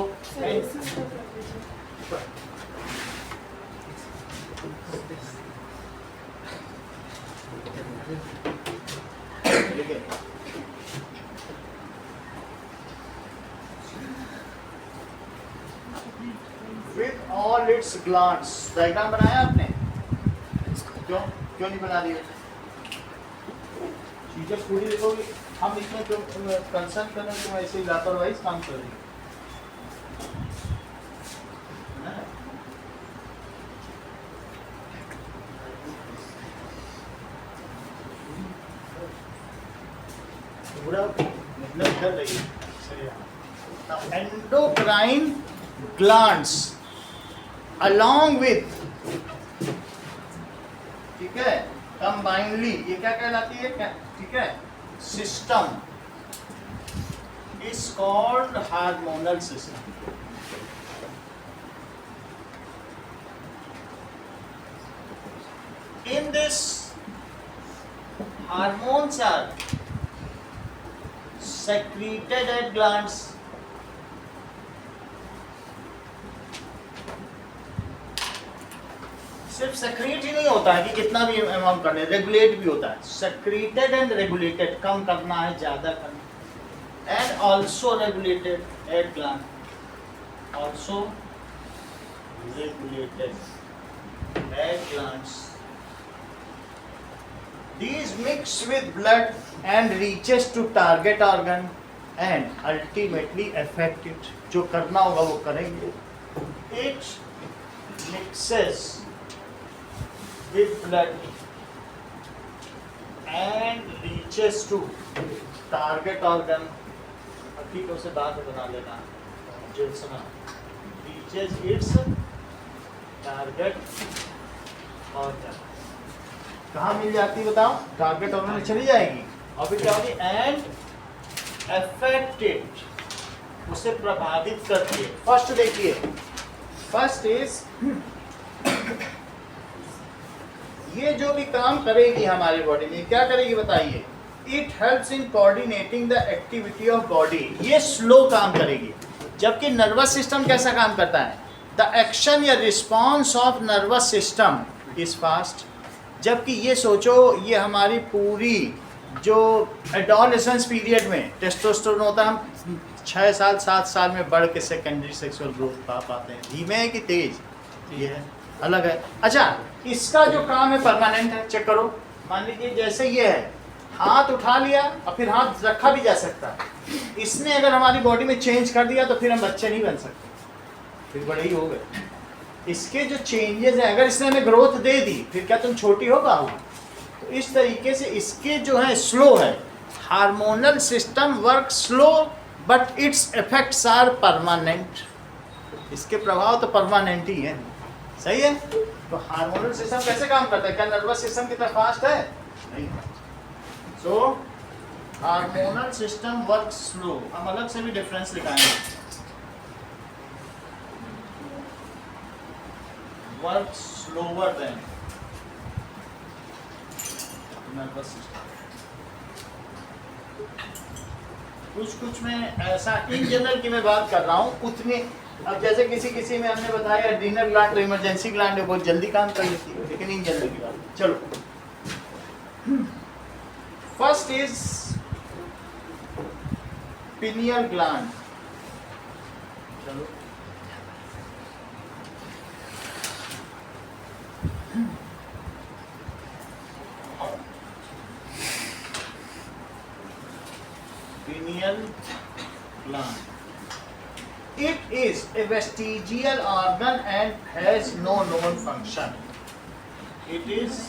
with all its glands. Diagram बनाया आपने? क्यों नहीं बना दिए? चीजें पूरी लिखोगे. हम इसमें जो कंसर्न कर रहे हैं तुम ऐसे ही लापरवाही काम कर रही हो. पूरा मेहनत कर रही है. एंडोक्राइन ग्लैंड्स along with, ठीक है, कंबाइनली, ये क्या कहलाती है? ठीक है, system is called hormonal system. In this hormones are secreted at glands. सिर्फ सेक्रेट ही नहीं होता है कि कितना भी अमाउंट करना है, रेगुलेट भी होता है. सेक्रेटेड एंड रेगुलेटेड, कम करना है ज्यादा करना. And also regulated at gland, also regulated at glands. These mix with blood and reaches to target organ and ultimately affect it. जो करना होगा वो करेंगे. It mixes with blood and reaches to target organ. हकीकों से बात बना लेना जो सुना. Reaches its target organ. कहाँ मिल जाती है बताओ? टारगेट ऑर्गन में चली जाएगी और फिर क्या होगी? एंड अफेक्टेड, उसे प्रभावित करती है. फर्स्ट देखिए, फर्स्ट इज ये जो भी काम करेगी हमारी बॉडी में, क्या करेगी बताइए? It helps in coordinating the activity of body. ये स्लो काम करेगी. जबकि नर्वस सिस्टम कैसा काम करता है? द एक्शन या response of nervous system is fast. जबकि ये सोचो, ये हमारी पूरी जो एडोलेसेंस पीरियड में टेस्टोस्टेरोन होता है, हम 6 साल 7 साल में बढ़ के सेकेंडरी सेक्सुअल ग्रोथ पा पाते हैं. धीमे है कि तेज? ये है, अलग है. अच्छा, इसका जो काम है परमानेंट है. चेक करो, मान लीजिए जैसे ये है, हाथ उठा लिया और फिर हाथ रखा भी जा सकता है. इसने अगर हमारी बॉडी में चेंज कर दिया तो फिर हम बच्चे नहीं बन सकते, फिर बड़े ही हो गए. इसके जो चेंजेस हैं, अगर इसने हमें ग्रोथ दे दी, फिर क्या तुम छोटी हो पाओगे? तो इस तरीके से इसके जो है स्लो है. Hormonal system work slow but its effects are permanent. इसके प्रभाव तो परमानेंट ही है. सही है? तो हार्मोनल सिस्टम कैसे काम करता है? क्या नर्वस सिस्टम कितना फास्ट है? नहीं. सो हार्मोनल सिस्टम वर्क स्लो. हम अलग से भी difference लिखाएंगे. works slower than nervous system. कुछ में ऐसा, इन जनरल की मैं बात कर रहा हूँ उतने. अब जैसे किसी में हमने बताया एड्रीनल ग्लैंड, इमरजेंसी ग्लैंड है, बहुत जल्दी काम कर लेती है, लेकिन इन जनरल की बात. चलो, फर्स्ट इज पिनियल ग्लैंड. चलो, pineal gland. It is a vestigial organ and has no known function. It is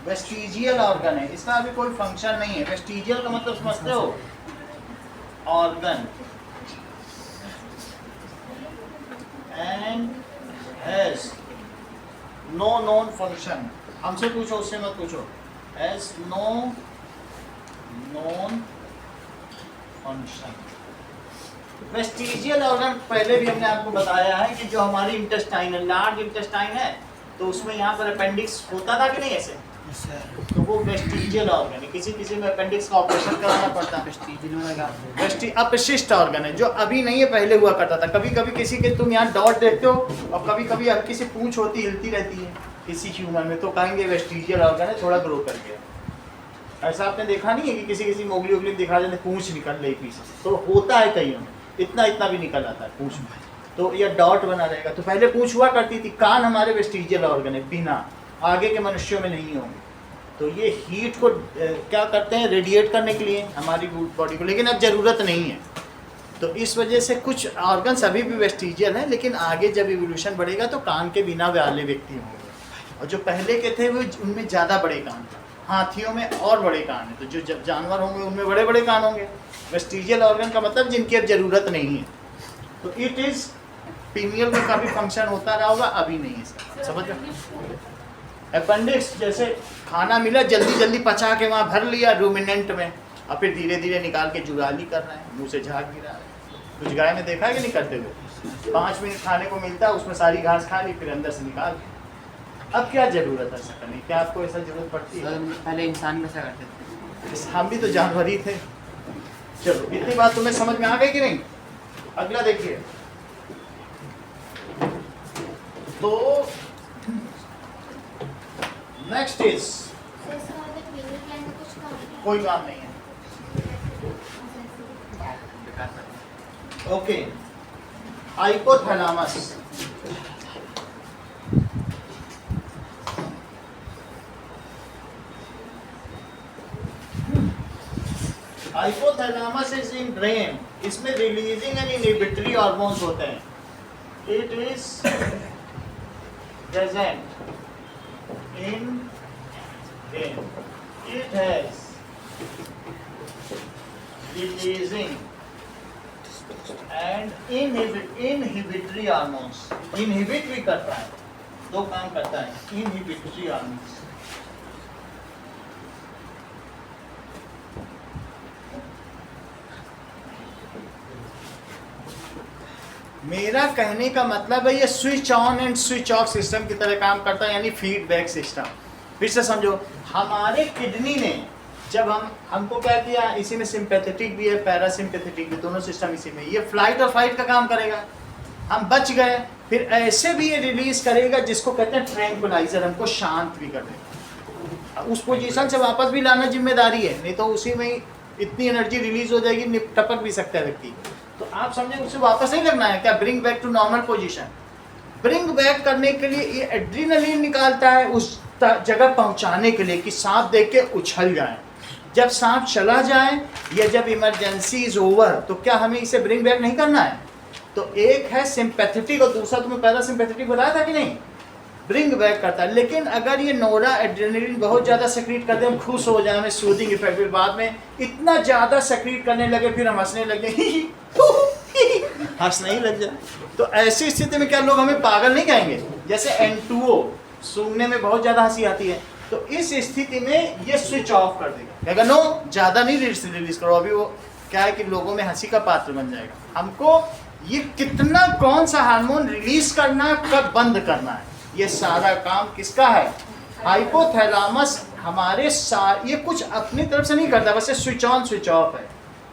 vestigial organ है, इसका अभी कोई फंक्शन नहीं है. vestigial का मतलब समझते हो? organ and has no known function, हमसे पूछो उससे मत पूछो, has no known function. Vestigial organ पहले भी हमने आपको बताया है कि जो हमारी इंटेस्टाइन है, लार्ज इंटेस्टाइन है, तो उसमें यहाँ पर अपेंडिक्स होता था कि नहीं ऐसे, तो वो वेस्टिजियल ऑर्गन है। किसी किसी में अपेंडिक्स का ऑपरेशन कराना पड़ता है। अपशिष्ट ऑर्गन है जो अभी नहीं है, पहले हुआ करता था। कभी कभी किसी के तुम यहाँ डॉट देखते हो और कभी कभी हल्की सी पूंछ होती हिलती रहती है किसी ह्यूमन में, तो कहेंगे वेस्टिजियल ऑर्गन है, थोड़ा ग्रो कर गया। ऐसा आपने देखा नहीं है कि किसी किसी मोगली उगली दिखा जाते पूंछ निकल रही पीछे, तो होता है कईयों में, इतना इतना भी निकल आता है पूंछ में, तो ये डॉट बना रहेगा। तो पहले पूंछ हुआ करती थी। कान हमारे वेस्टिजियल ऑर्गन है, बिना आगे के मनुष्यों में नहीं होंगे। तो ये हीट को क्या करते हैं, रेडिएट करने के लिए हमारी बॉडी को, लेकिन अब ज़रूरत नहीं है। तो इस वजह से कुछ ऑर्गन्स अभी भी वेस्टिजियल हैं, लेकिन आगे जब इवोल्यूशन बढ़ेगा तो कान के बिना वाले व्यक्ति होंगे। और जो पहले के थे वो उनमें ज़्यादा बड़े कान थे, हाथियों में और बड़े कान हैं, तो जो जब जानवर होंगे उनमें बड़े बड़े कान होंगे। वेस्टिजियल ऑर्गन का मतलब जिनकी अब ज़रूरत नहीं है। तो इट इज़ पीनियल में काफ़ी फंक्शन होता रहा होगा, अभी नहीं है इसका, समझ रहे। अपेंडिक्स जैसे खाना मिला जल्दी जल्दी पचा के वहाँ भर लिया रूमिनेंट में, और फिर धीरे धीरे निकाल के जुगाली कर रहे हैं, मुँह से झाग गिरा रहे हैं। कुछ गाय में देखा है कि नहीं करते हुए, 5 मिनट खाने को मिलता है, उसमें सारी घास खा ली, फिर अंदर से निकाल। अब क्या ज़रूरत है ऐसा करने, क्या आपको ऐसा ज़रूरत पड़ती है? पहले इंसान में ऐसा करते थे। हम भी तो जानवर ही थे। चलो इतनी बात तुम्हें समझ में आ गई कि नहीं? अगला देखिए, तो नेक्स्ट इज, कोई काम नहीं है, okay. Hypothalamus, hypothalamus is in brain, इसमें रिलीजिंग एंड इनहिबिटरी हार्मोन्स होते हैं। It is present in brain. It has releasing and inhibitory hormones. Inhibit भी करता है, 2 काम करता है, inhibitory hormones। मेरा कहने का मतलब है ये switch on and switch off system की तरह काम करता है, यानी फीडबैक सिस्टम। फिर से समझो, हमारे किडनी ने जब हमको क्या किया, इसी में सिंपैथेटिक भी है, पैरासिम्पैथेटिक भी, दोनों सिस्टम इसी में। ये फ्लाइट और फाइट का काम करेगा, हम बच गए, फिर ऐसे भी ये रिलीज करेगा जिसको कहते हैं ट्रैंक्विलाइजर, हमको शांत भी कर देगा। उस पोजीशन से वापस भी लाना जिम्मेदारी है, नहीं तो उसी में इतनी एनर्जी रिलीज हो जाएगी, टपक भी सकता है व्यक्ति। तो आप समझे उसे वापस नहीं लगना है क्या, bring back to normal position. Bring back करने के लिए ये एड्रीनलिन निकालता है उस जगह पहुंचाने के लिए कि सांप देख के उछल जाए। जब सांप चला जाए या जब इमरजेंसी इज ओवर, तो क्या हमें इसे ब्रिंग बैक नहीं करना है? तो एक है सिंपैथेटिक और दूसरा तुम्हें पैरासिम्पैथेटिक बताया था कि नहीं, ब्रिंग बैक करता है। लेकिन अगर ये नोरा एड्रेनलिन बहुत ज़्यादा सेक्रीट कर दे, हम खुश हो जाए, हमें सूदिंग इफेक्ट, फिर बाद में इतना ज़्यादा सेक्रीट करने लगे, फिर हम हंसने लगे हंसने ही लग जाए, तो ऐसी स्थिति में क्या लोग हमें पागल नहीं कहेंगे? जैसे N2O सूंघने में बहुत ज़्यादा हंसी आती है, तो इस स्थिति में ये स्विच ऑफ कर देगा, कहेगा नो ज़्यादा नहीं रिलीज करो, अभी वो क्या है कि लोगों में हंसी का पात्र बन जाएगा। हमको ये कितना कौन सा हार्मोन रिलीज करना, कब बंद करना है, ये सारा काम किसका है? हाइपोथैलेमस। हमारे ये कुछ अपनी तरफ से नहीं करता, बस ये स्विच ऑन स्विच ऑफ है।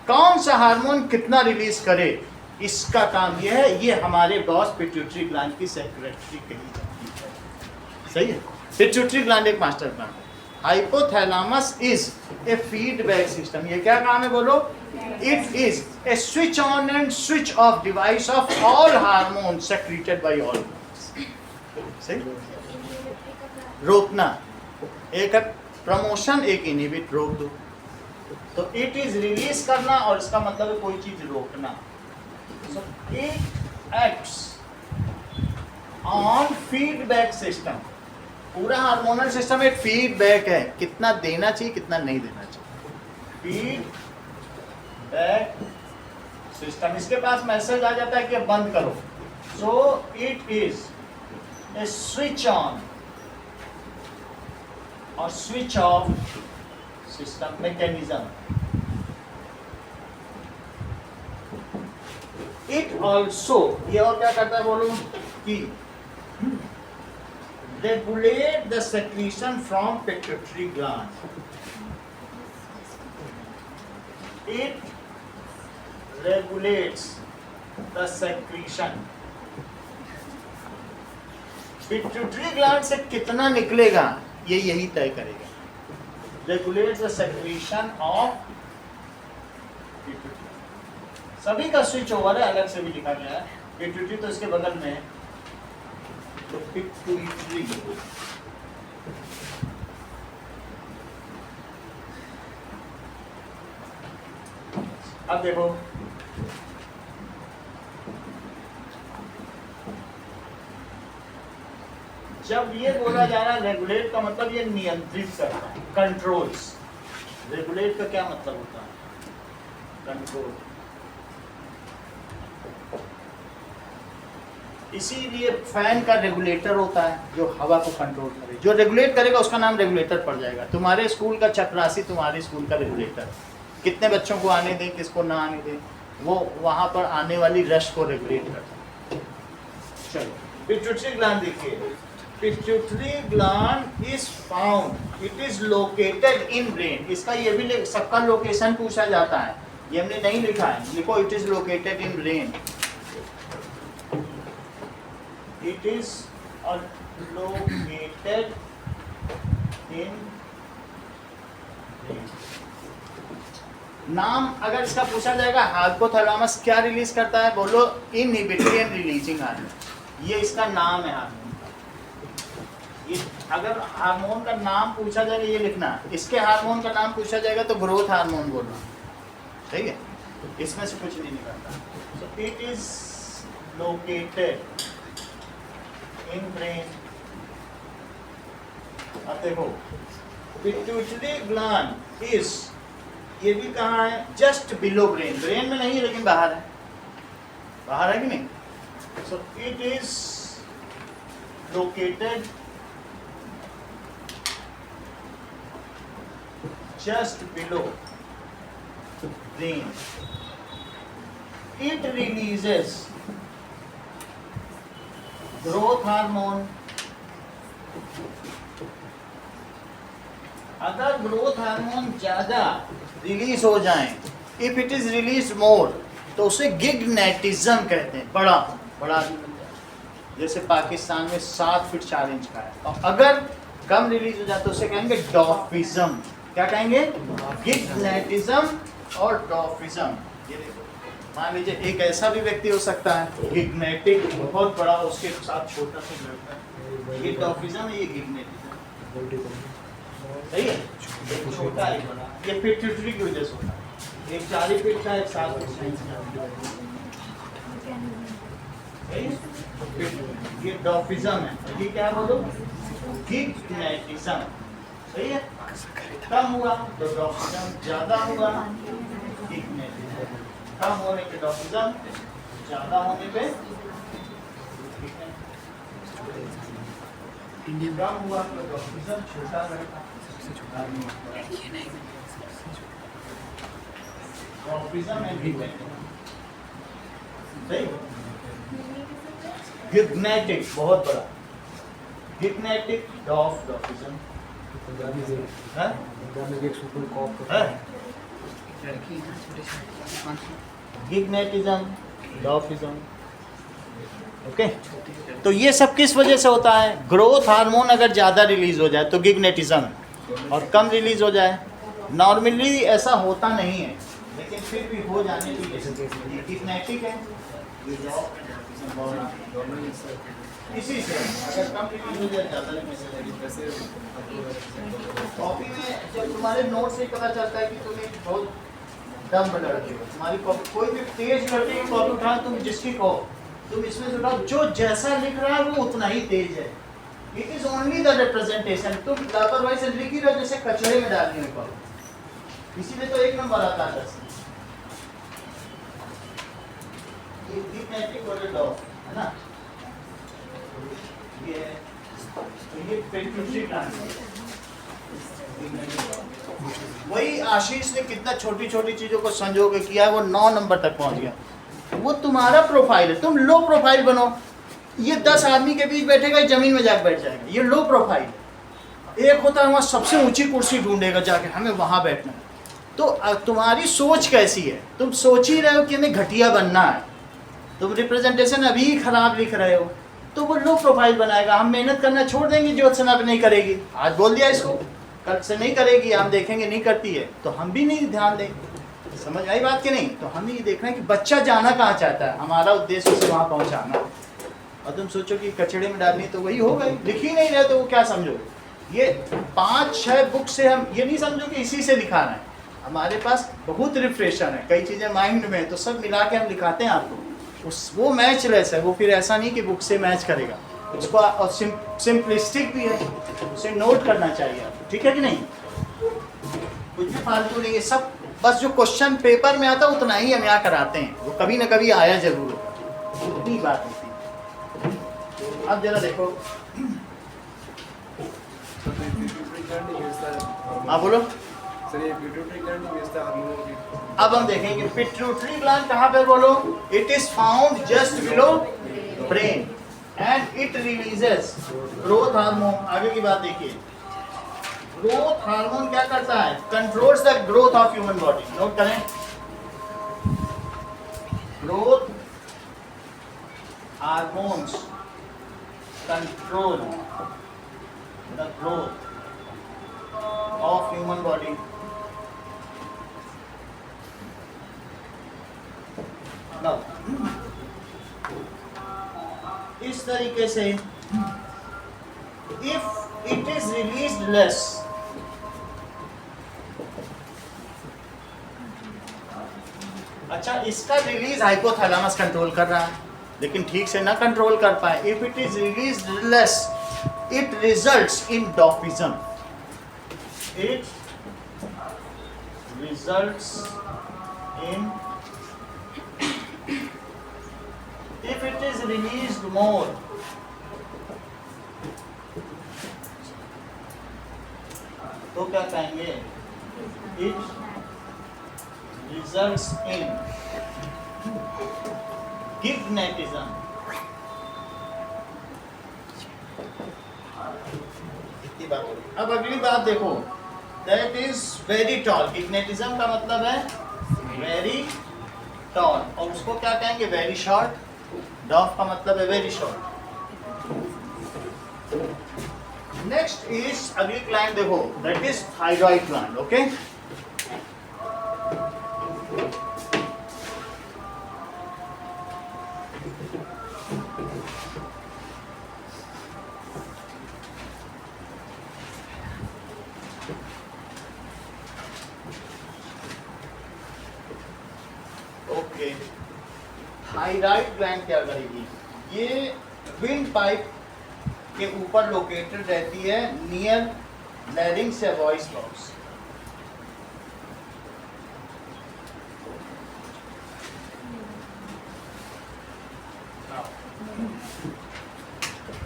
कौन सा हार्मोन कितना रिलीज करे, इसका काम ये है। ये हमारे बॉस पिट्यूटरी ग्लैंड की सेक्रेटरी कही जाती है, सही है। पिट्यूटरी ग्लैंड एक मास्टर ग्लैंड है। Hypothalamus is a feedback system. ये क्या काम है बोलो? It is a switch on and switch off device of all hormone secreted bye all. सही, रोकना, एक है प्रमोशन, एक इनहिबिट, रोक दो। तो इट इज रिलीज करना, और इसका मतलब है कोई चीज रोकना। So it acts on feedback system. पूरा हार्मोनल सिस्टम एक फीडबैक है, कितना देना चाहिए कितना नहीं देना चाहिए। फीडबैक सिस्टम, इसके पास मैसेज आ जाता है कि बंद करो। So it is a switch on और switch off system mechanism. It also, ये और क्या करता है बोलो, कि regulate the secretion from pituitary gland. It regulates the secretion। Pituitary gland से कितना निकलेगा ये यही तय करेगा। Regulate the secretion of pituitary. सभी का स्विच ओवर है, अलग से भी लिखा गया है। पिट्यूटरी तो इसके बगल में है, तो पिट्यूटरी अब देखो, जब ये बोला जा रहा है रेगुलेट का मतलब ये नियंत्रित करता है, कंट्रोल्स। रेगुलेट का क्या मतलब होता है? कंट्रोल। इसीलिए फैन का रेगुलेटर होता है जो हवा को कंट्रोल करे। जो रेगुलेट करेगा उसका नाम रेगुलेटर पड़ जाएगा। तुम्हारे स्कूल का चपरासी तुम्हारे स्कूल का रेगुलेटर, कितने बच्चों को आने दें किसको ना आने दें, वो वहां पर आने वाली रश को रेगुलेट करता है। चलो पिट्यूटरी ग्लैंड देखिए। Pituitary gland is found, it is located in brain. इसका ये भी सबका लोकेशन पूछा जाता है, ये हमने नहीं लिखा है, लिखो it is located in brain. It is located in brain. नाम अगर इसका पूछा जाएगा, हाइपोथैलेमस क्या रिलीज करता है बोलो? Inhibitory and releasing hormone. ये इसका नाम है हार्मोन का। ये अगर हार्मोन का नाम पूछा जाएगा ये लिखना, इसके हार्मोन का नाम पूछा जाएगा तो ग्रोथ हार्मोन बोलना, ठीक है? इसमें से कुछ नहीं निकलता। सो it is located in brain. अब देखो, पिट्यूटरी ग्लैंड इज, ये भी कहाँ है? Just below brain. ब्रेन में नहीं है लेकिन बाहर है, बाहर है कि नहीं? सो it is located just below brain. It releases growth hormone. अगर ग्रोथ हार्मोन ज्यादा रिलीज हो जाए, इफ इट इज रिलीज मोर, तो उसे गिग्नेटिज्म कहते हैं। बड़ा बड़ा आदमी बन जाए, जैसे पाकिस्तान में 7 फीट 4 इंच का है। और अगर कम रिलीज हो जाए तो उसे कहेंगे डॉर्फिज्म। क्या कहेंगे? गिग्नेटिज्म और डॉर्फिज्म। ये देखो, मान लीजिए एक ऐसा भी व्यक्ति हो सकता है गिग्नेटिक, बहुत बड़ा, उसके साथ छोटा सा लड़का है, ये डॉर्फिज्म है, ये गिग्नेटिज्म। सही है? एक छोटा एक बड़ा, ये पिट्यूटरी की वजह से होता है। एक 40 फीट का, एक 7 फीट का। सही है? ये डॉर्फिज्म है। ये क्या बोलो? गिग्नेटिज्म। सही है? कम हुआ तो डॉर्फिज्म, ज्यादा हुआ गिग्नेटिज्म। कम होने पे डॉर्फिज्म, ज्यादा होने पे कम हुआ तो डॉर्फिज्म छोटा रहेगा। गिग्नेटिक बहुत बड़ा, गिग्नेटिक डॉर्फिज्म। गिग्नेटिज्म, डॉर्फिज्म। ओके, तो ये सब किस वजह से होता है? ग्रोथ हार्मोन अगर ज़्यादा रिलीज हो जाए तो गिग्नेटिज्म, और कम रिलीज हो जाए, नॉर्मली ऐसा होता नहीं है लेकिन फिर भी हो जाने की गिग्नेटिक है। इसी से अगर कम रिलीज हो जाए, ज़्यादा रिलीज। कॉपी में जब तुम्हारे नोट से पता चलता है कि तुम्हें बहुत दम लड़के हो, तुम्हारी कॉपी, कोई भी तेज लड़के की कॉपी उठा, तुम जिसकी कहो, तुम इसमें से उठाओ, जो जैसा लिख रहा है वो उतना ही तेज है। It is only the representation. तुम लापरवाही से लिख ही रहो जैसे कचरे में डालने को, इसीलिए तो 1 नंबर आता है 10। ये गिग्नेटिक और डॉर्फ है ना, ये पिट्यूटरी ग्लैंड। वही आशीष ने कितना छोटी छोटी चीजों को संजो के किया है, वो 9 नंबर तक पहुंच गया। वो तुम्हारा प्रोफाइल है, तुम लो प्रोफाइल बनो। ये 10 आदमी के बीच बैठेगा, जमीन में जाकर बैठ जाएगा, ये लो प्रोफाइल है। एक होता है वहाँ सबसे ऊंची कुर्सी ढूंढेगा जाके, हमें वहाँ बैठना है। तो तुम्हारी सोच कैसी है? तुम सोच ही रहे हो कि हमें घटिया बनना है, तुम रिप्रेजेंटेशन अभी ही खराब लिख रहे हो, तो वो लो प्रोफाइल बनाएगा। हम मेहनत करना छोड़ देंगे, ज्योत्सना अब नहीं करेगी, आज बोल दिया इसको, कल से नहीं करेगी, हम देखेंगे नहीं करती है तो हम भी नहीं ध्यान देंगे। समझ आई बात कि नहीं? तो हमें ये देखना है कि बच्चा जाना कहाँ चाहता है, हमारा उद्देश्य उसे वहाँ पहुँचाना। और तुम सोचो कि कचड़े में डालनी तो वही हो गई, लिख ही नहीं रहे तो वो क्या समझोगे? ये 5-6 बुक से हम ये नहीं समझो कि इसी से लिखाना है। हमारे पास बहुत रिफ्रेशन है, कई चीज़ें माइंड में, तो सब मिला के हम लिखाते हैं आपको। वो मैच लेस है, वो फिर ऐसा नहीं कि बुक से मैच करेगा उसको, और सिंपलिस्टिक भी है, उसे नोट करना चाहिए आपको, ठीक है कि नहीं? कुछ भी फालतू नहीं है, सब बस जो क्वेश्चन पेपर में आता है उतना ही हम यहाँ कराते हैं, वो कभी ना कभी आया जरूर होगा, उतनी बात होती है। अब जरा देखो, हाँ बोलो। सर ये पिट्यूटरी ग्लैंड में हार्मोन। अब हम देखेंगे पिट्यूटरी ग्लैंड कहाँ पर, बोलो। It is found just below brain and it releases growth hormone. आगे की बात देखिए, ग्रोथ हार्मोन क्या करता है? Controls the growth of human body. Note करें, growth hormones control the growth of human body. Now, इस तरीके से if it is released less, अच्छा इसका रिलीज हाइपोथैलेमस कंट्रोल कर रहा है, लेकिन ठीक से ना कंट्रोल कर पाए। If it is release less it results in dwarfism, it results in, if it is released more, तो क्या कहेंगे? It results in hypnotism। इतनी बात हो गई। अब अगली बात देखो, that is very tall। hypnotism का मतलब है very tall, और उसको क्या कहेंगे? very short। डॉफ का मतलब है वेरी शॉर्ट। नेक्स्ट इज अगली ग्लैंड देखो, that is thyroid gland. Okay, okay, thyroid gland क्या करेगी? ये विंड पाइप के ऊपर लोकेटेड रहती है, नियर लैरिंग्स या voice box.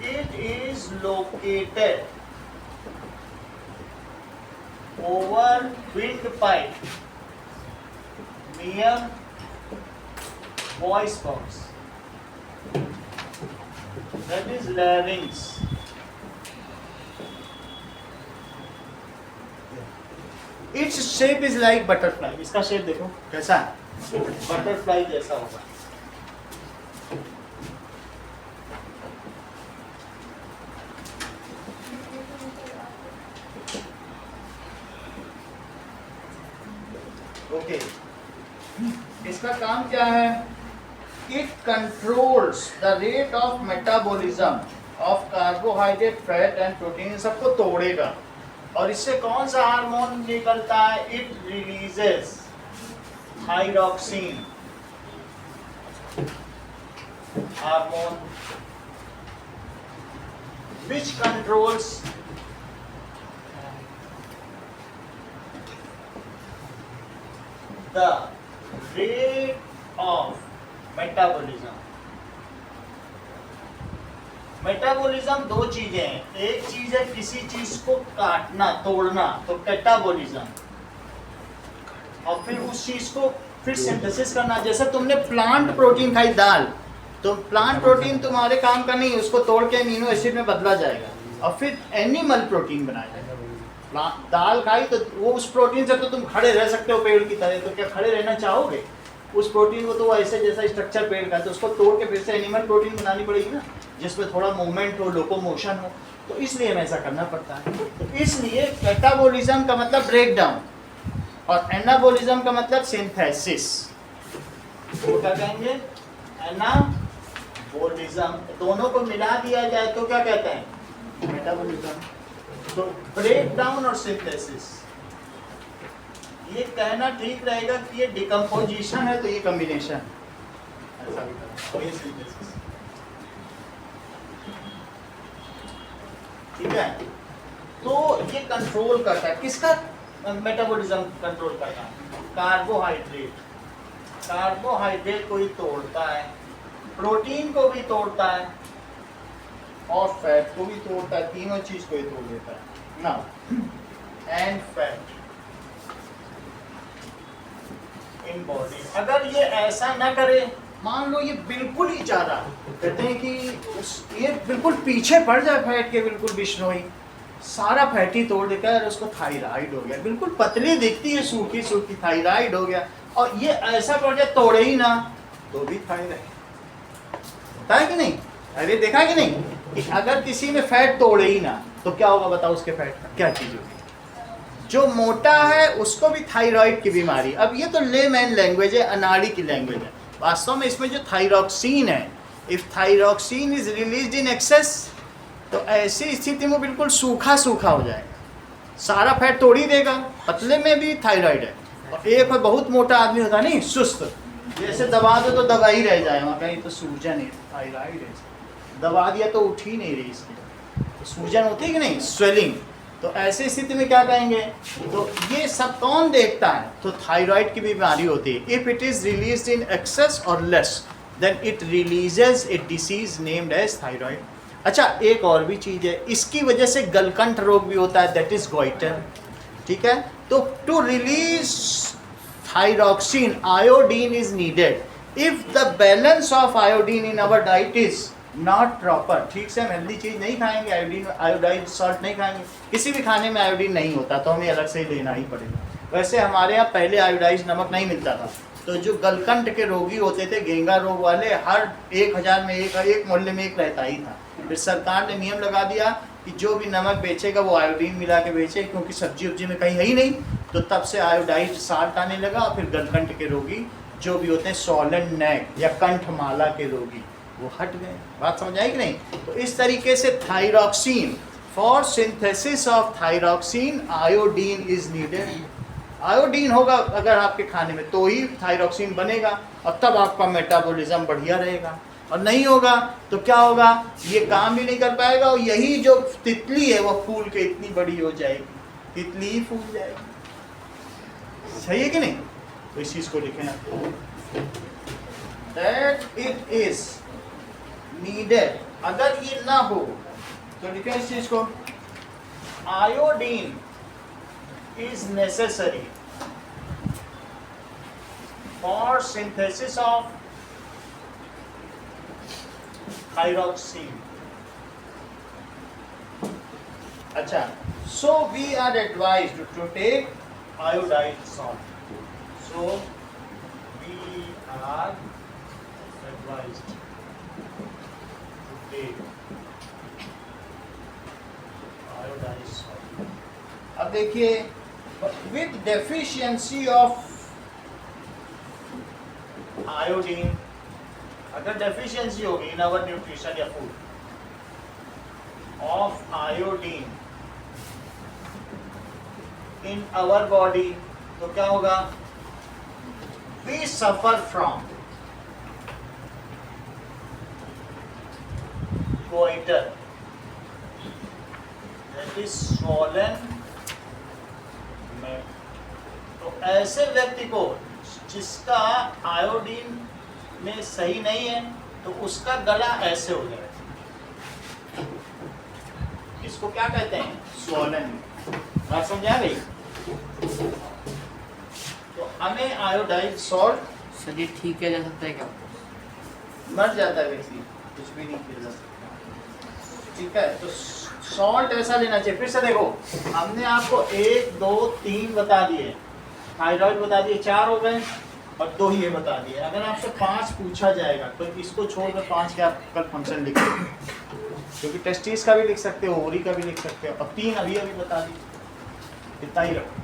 It is located over windpipe near voice box. That is larynx. Its shape is like butterfly. इसका शेप देखो कैसा है, बटरफ्लाई जैसा होगा। ओके, इसका काम क्या है? It controls the rate of metabolism of carbohydrate, fat and protein। सबको तोड़ेगा। और इससे कौन सा हार्मोन निकलता है? It releases thyroxine hormone, which controls the rate of metabolism। Metabolism दो चीजें हैं, एक चीज है किसी चीज को काटना तोड़ना तो कैटाबॉलिज्म, और फिर उस चीज को फिर सिंथेसिस करना। जैसे तुमने प्लांट प्रोटीन खाई दाल, तो प्लांट प्रोटीन तुम्हारे काम का नहीं, उसको तोड़ के अमीनो एसिड में बदला जाएगा और फिर एनिमल प्रोटीन बनाया जाएगा। दाल खाई तो वो उस प्रोटीन से तो तुम खड़े रह सकते हो पेड़ की तरह, तो क्या खड़े रहना चाहोगे? उस प्रोटीन को तो ऐसे जैसा स्ट्रक्चर पेड़ का, तो उसको तोड़ के फिर से एनिमल प्रोटीन बनानी पड़ेगी ना, जिसमें थोड़ा मूवमेंट हो, लोकोमोशन हो, तो इसलिए हमें ऐसा करना पड़ता है। तो इसलिए कैटाबॉलिज्म का मतलब ब्रेक डाउन और एनाबॉलिज्म का मतलब सिंथेसिस। तो क्या कहेंगे? एनाबॉलिज्म, दोनों को मिला दिया जाए तो क्या कहते हैं? मेटाबॉलिज्म। तो ब्रेक डाउन और सिंथेसिस, ये कहना ठीक रहेगा कि ये डिकम्पोजिशन है तो ये कॉम्बिनेशन, ऐसा भी करें, ये सिंथेसिस। ठीक है, तो ये कंट्रोल करता है, किसका मेटाबॉलिज्म कंट्रोल करता है? कार्बोहाइड्रेट। कार्बोहाइड्रेट को ही तोड़ता है, प्रोटीन को भी तोड़ता है और फैट को भी तोड़ता है, तीनों चीज को ही तोड़ देता है ना। एंड फैट इन बॉडी, अगर ये ऐसा ना करे, मान लो ये बिल्कुल ही ज्यादा, कहते हैं कि ये बिल्कुल पीछे पड़ जाए फैट के, बिल्कुल बिश्नोई, सारा फैट ही तोड़ देता है और उसको थायराइड हो गया, बिल्कुल पतली दिखती है, सूखी सूखी, थायराइड हो गया। और ये ऐसा पड़ जाए तोड़े ही ना तो भी थायराइड होता है कि नहीं? अरे देखा कि नहीं कि अगर किसी में फैट तोड़े ही ना तो क्या होगा बताओ? उसके फैट का क्या चीज होगी? जो मोटा है उसको भी थायराइड की बीमारी। अब ये तो लेमैन लैंग्वेज है, अनाड़ी की लैंग्वेज है। वास्तव में इसमें जो थायरॉक्सिन है, if thyroxine is released in access, तो ऐसी स्थिति में बिल्कुल सूखा सूखा हो जाएगा, सारा फैट तोड़ ही देगा। पतले में भी थायराइड है, और एक और बहुत मोटा आदमी होता नहीं, सुस्त, जैसे दबा दो तो दबा ही रह जाए, वहाँ कहीं तो सूजन है, थायराइड है, दबा दिया तो उठ ही नहीं रही इसकी, तो सूजन होती है कि नहीं, स्वेलिंग। तो ऐसी स्थिति में क्या कहेंगे? तो ये सब कौन देखता है? तो थायराइड की बीमारी होती है। If it is released in excess और less, then it releases a disease named as thyroid. अच्छा, एक और भी चीज है, इसकी वजह से गलकंठ रोग भी होता है, दैट इज गोइटर। ठीक है, तो to release thyroxine, iodine is needed. If the balance of iodine in our diet is not proper, ठीक से हम हेल्दी चीज नहीं खाएंगे, आयोडीन आयोडाइज सॉल्ट नहीं खाएंगे, किसी भी खाने में आयोडीन नहीं होता तो हमें अलग से ही लेना ही पड़ेगा। वैसे हमारे यहाँ पहले आयोडाइज नमक नहीं मिलता था, तो जो गलकंठ के रोगी होते थे, घेंगा रोग वाले, हर 1000 में एक मोहल्ले में एक रहता ही था। फिर सरकार ने नियम लगा दिया कि जो भी नमक बेचेगा वो आयोडीन मिला के बेचे, क्योंकि सब्जी उब्जी में कहीं है ही नहीं। तो तब से आयोडाइज साल्ट आने लगा, और फिर गलकंठ के रोगी जो भी होते हैं, सॉलन नेक या कंठमाला के रोगी, वो हट गए। बात समझ आई कि नहीं? तो इस तरीके से thyroxine, for synthesis of thyroxine iodine is needed. Iodine होगा अगर आपके खाने में तो ही थायरॉक्सिन बनेगा, और तब आपका मेटाबॉलिज्म बढ़िया रहेगा। और नहीं होगा तो क्या होगा? ये काम भी नहीं कर पाएगा, और यही जो तितली है वो फूल के इतनी बड़ी हो जाएगी, तितली ही फूल जाएगी। सही है कि नहीं? तो इस चीज को लिखें आप, दैट इट इज नीडेड। अगर ये ना हो तो लिखें इस चीज को, iodine is necessary for synthesis of thyroxine. अच्छा, so we are advised to take iodized salt. So we are advised to take iodized salt. अब देखिए, with deficiency of iodine, अगर deficiency होगी in our nutrition या food of iodine in our body, तो क्या होगा? We suffer from goiter, that is swollen neck. तो ऐसे व्यक्ति को जिसका आयोडीन में सही नहीं है, तो उसका गला ऐसे हो जाएगा, इसको क्या कहते हैं, स्वॉलन। बात समझा भाई? तो हमें आयोडाइज सॉल्ट सर ये ठीक किया जा सकता है क्या? मर जाता है व्यक्ति, कुछ भी नहीं किया जा सकता। ठीक है, तो सॉल्ट ऐसा लेना चाहिए। फिर से देखो, हमने आपको 1 2 3 बता दिए, थायराइड बता दिए, 4 हो गए और 2 ही ये बता दिए। अगर आपसे 5 पूछा जाएगा तो इसको छोड़कर 5 के आप कल फंक्शन लिख देंगे, क्योंकि टेस्टिस का भी लिख सकते हो, ओवरी का भी लिख सकते हो, और 3 अभी अभी बता दिए। इतना ही रखो।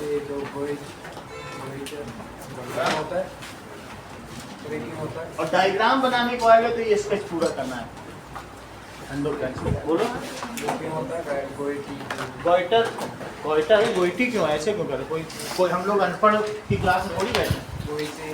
ये जो होता है, रेटिंग होता है, और डायग्राम बनाने को आएगा तो ये स्केच पूरा करना है। बोलो, रेटिंग होता है, गोइटी, गोइटर, गोइटर है, गोइटी क्यों है? ऐसे क्यों करे? कोई हम लोग अनपढ़ की क्लास में थोड़ी बैठे हैं। गोइटी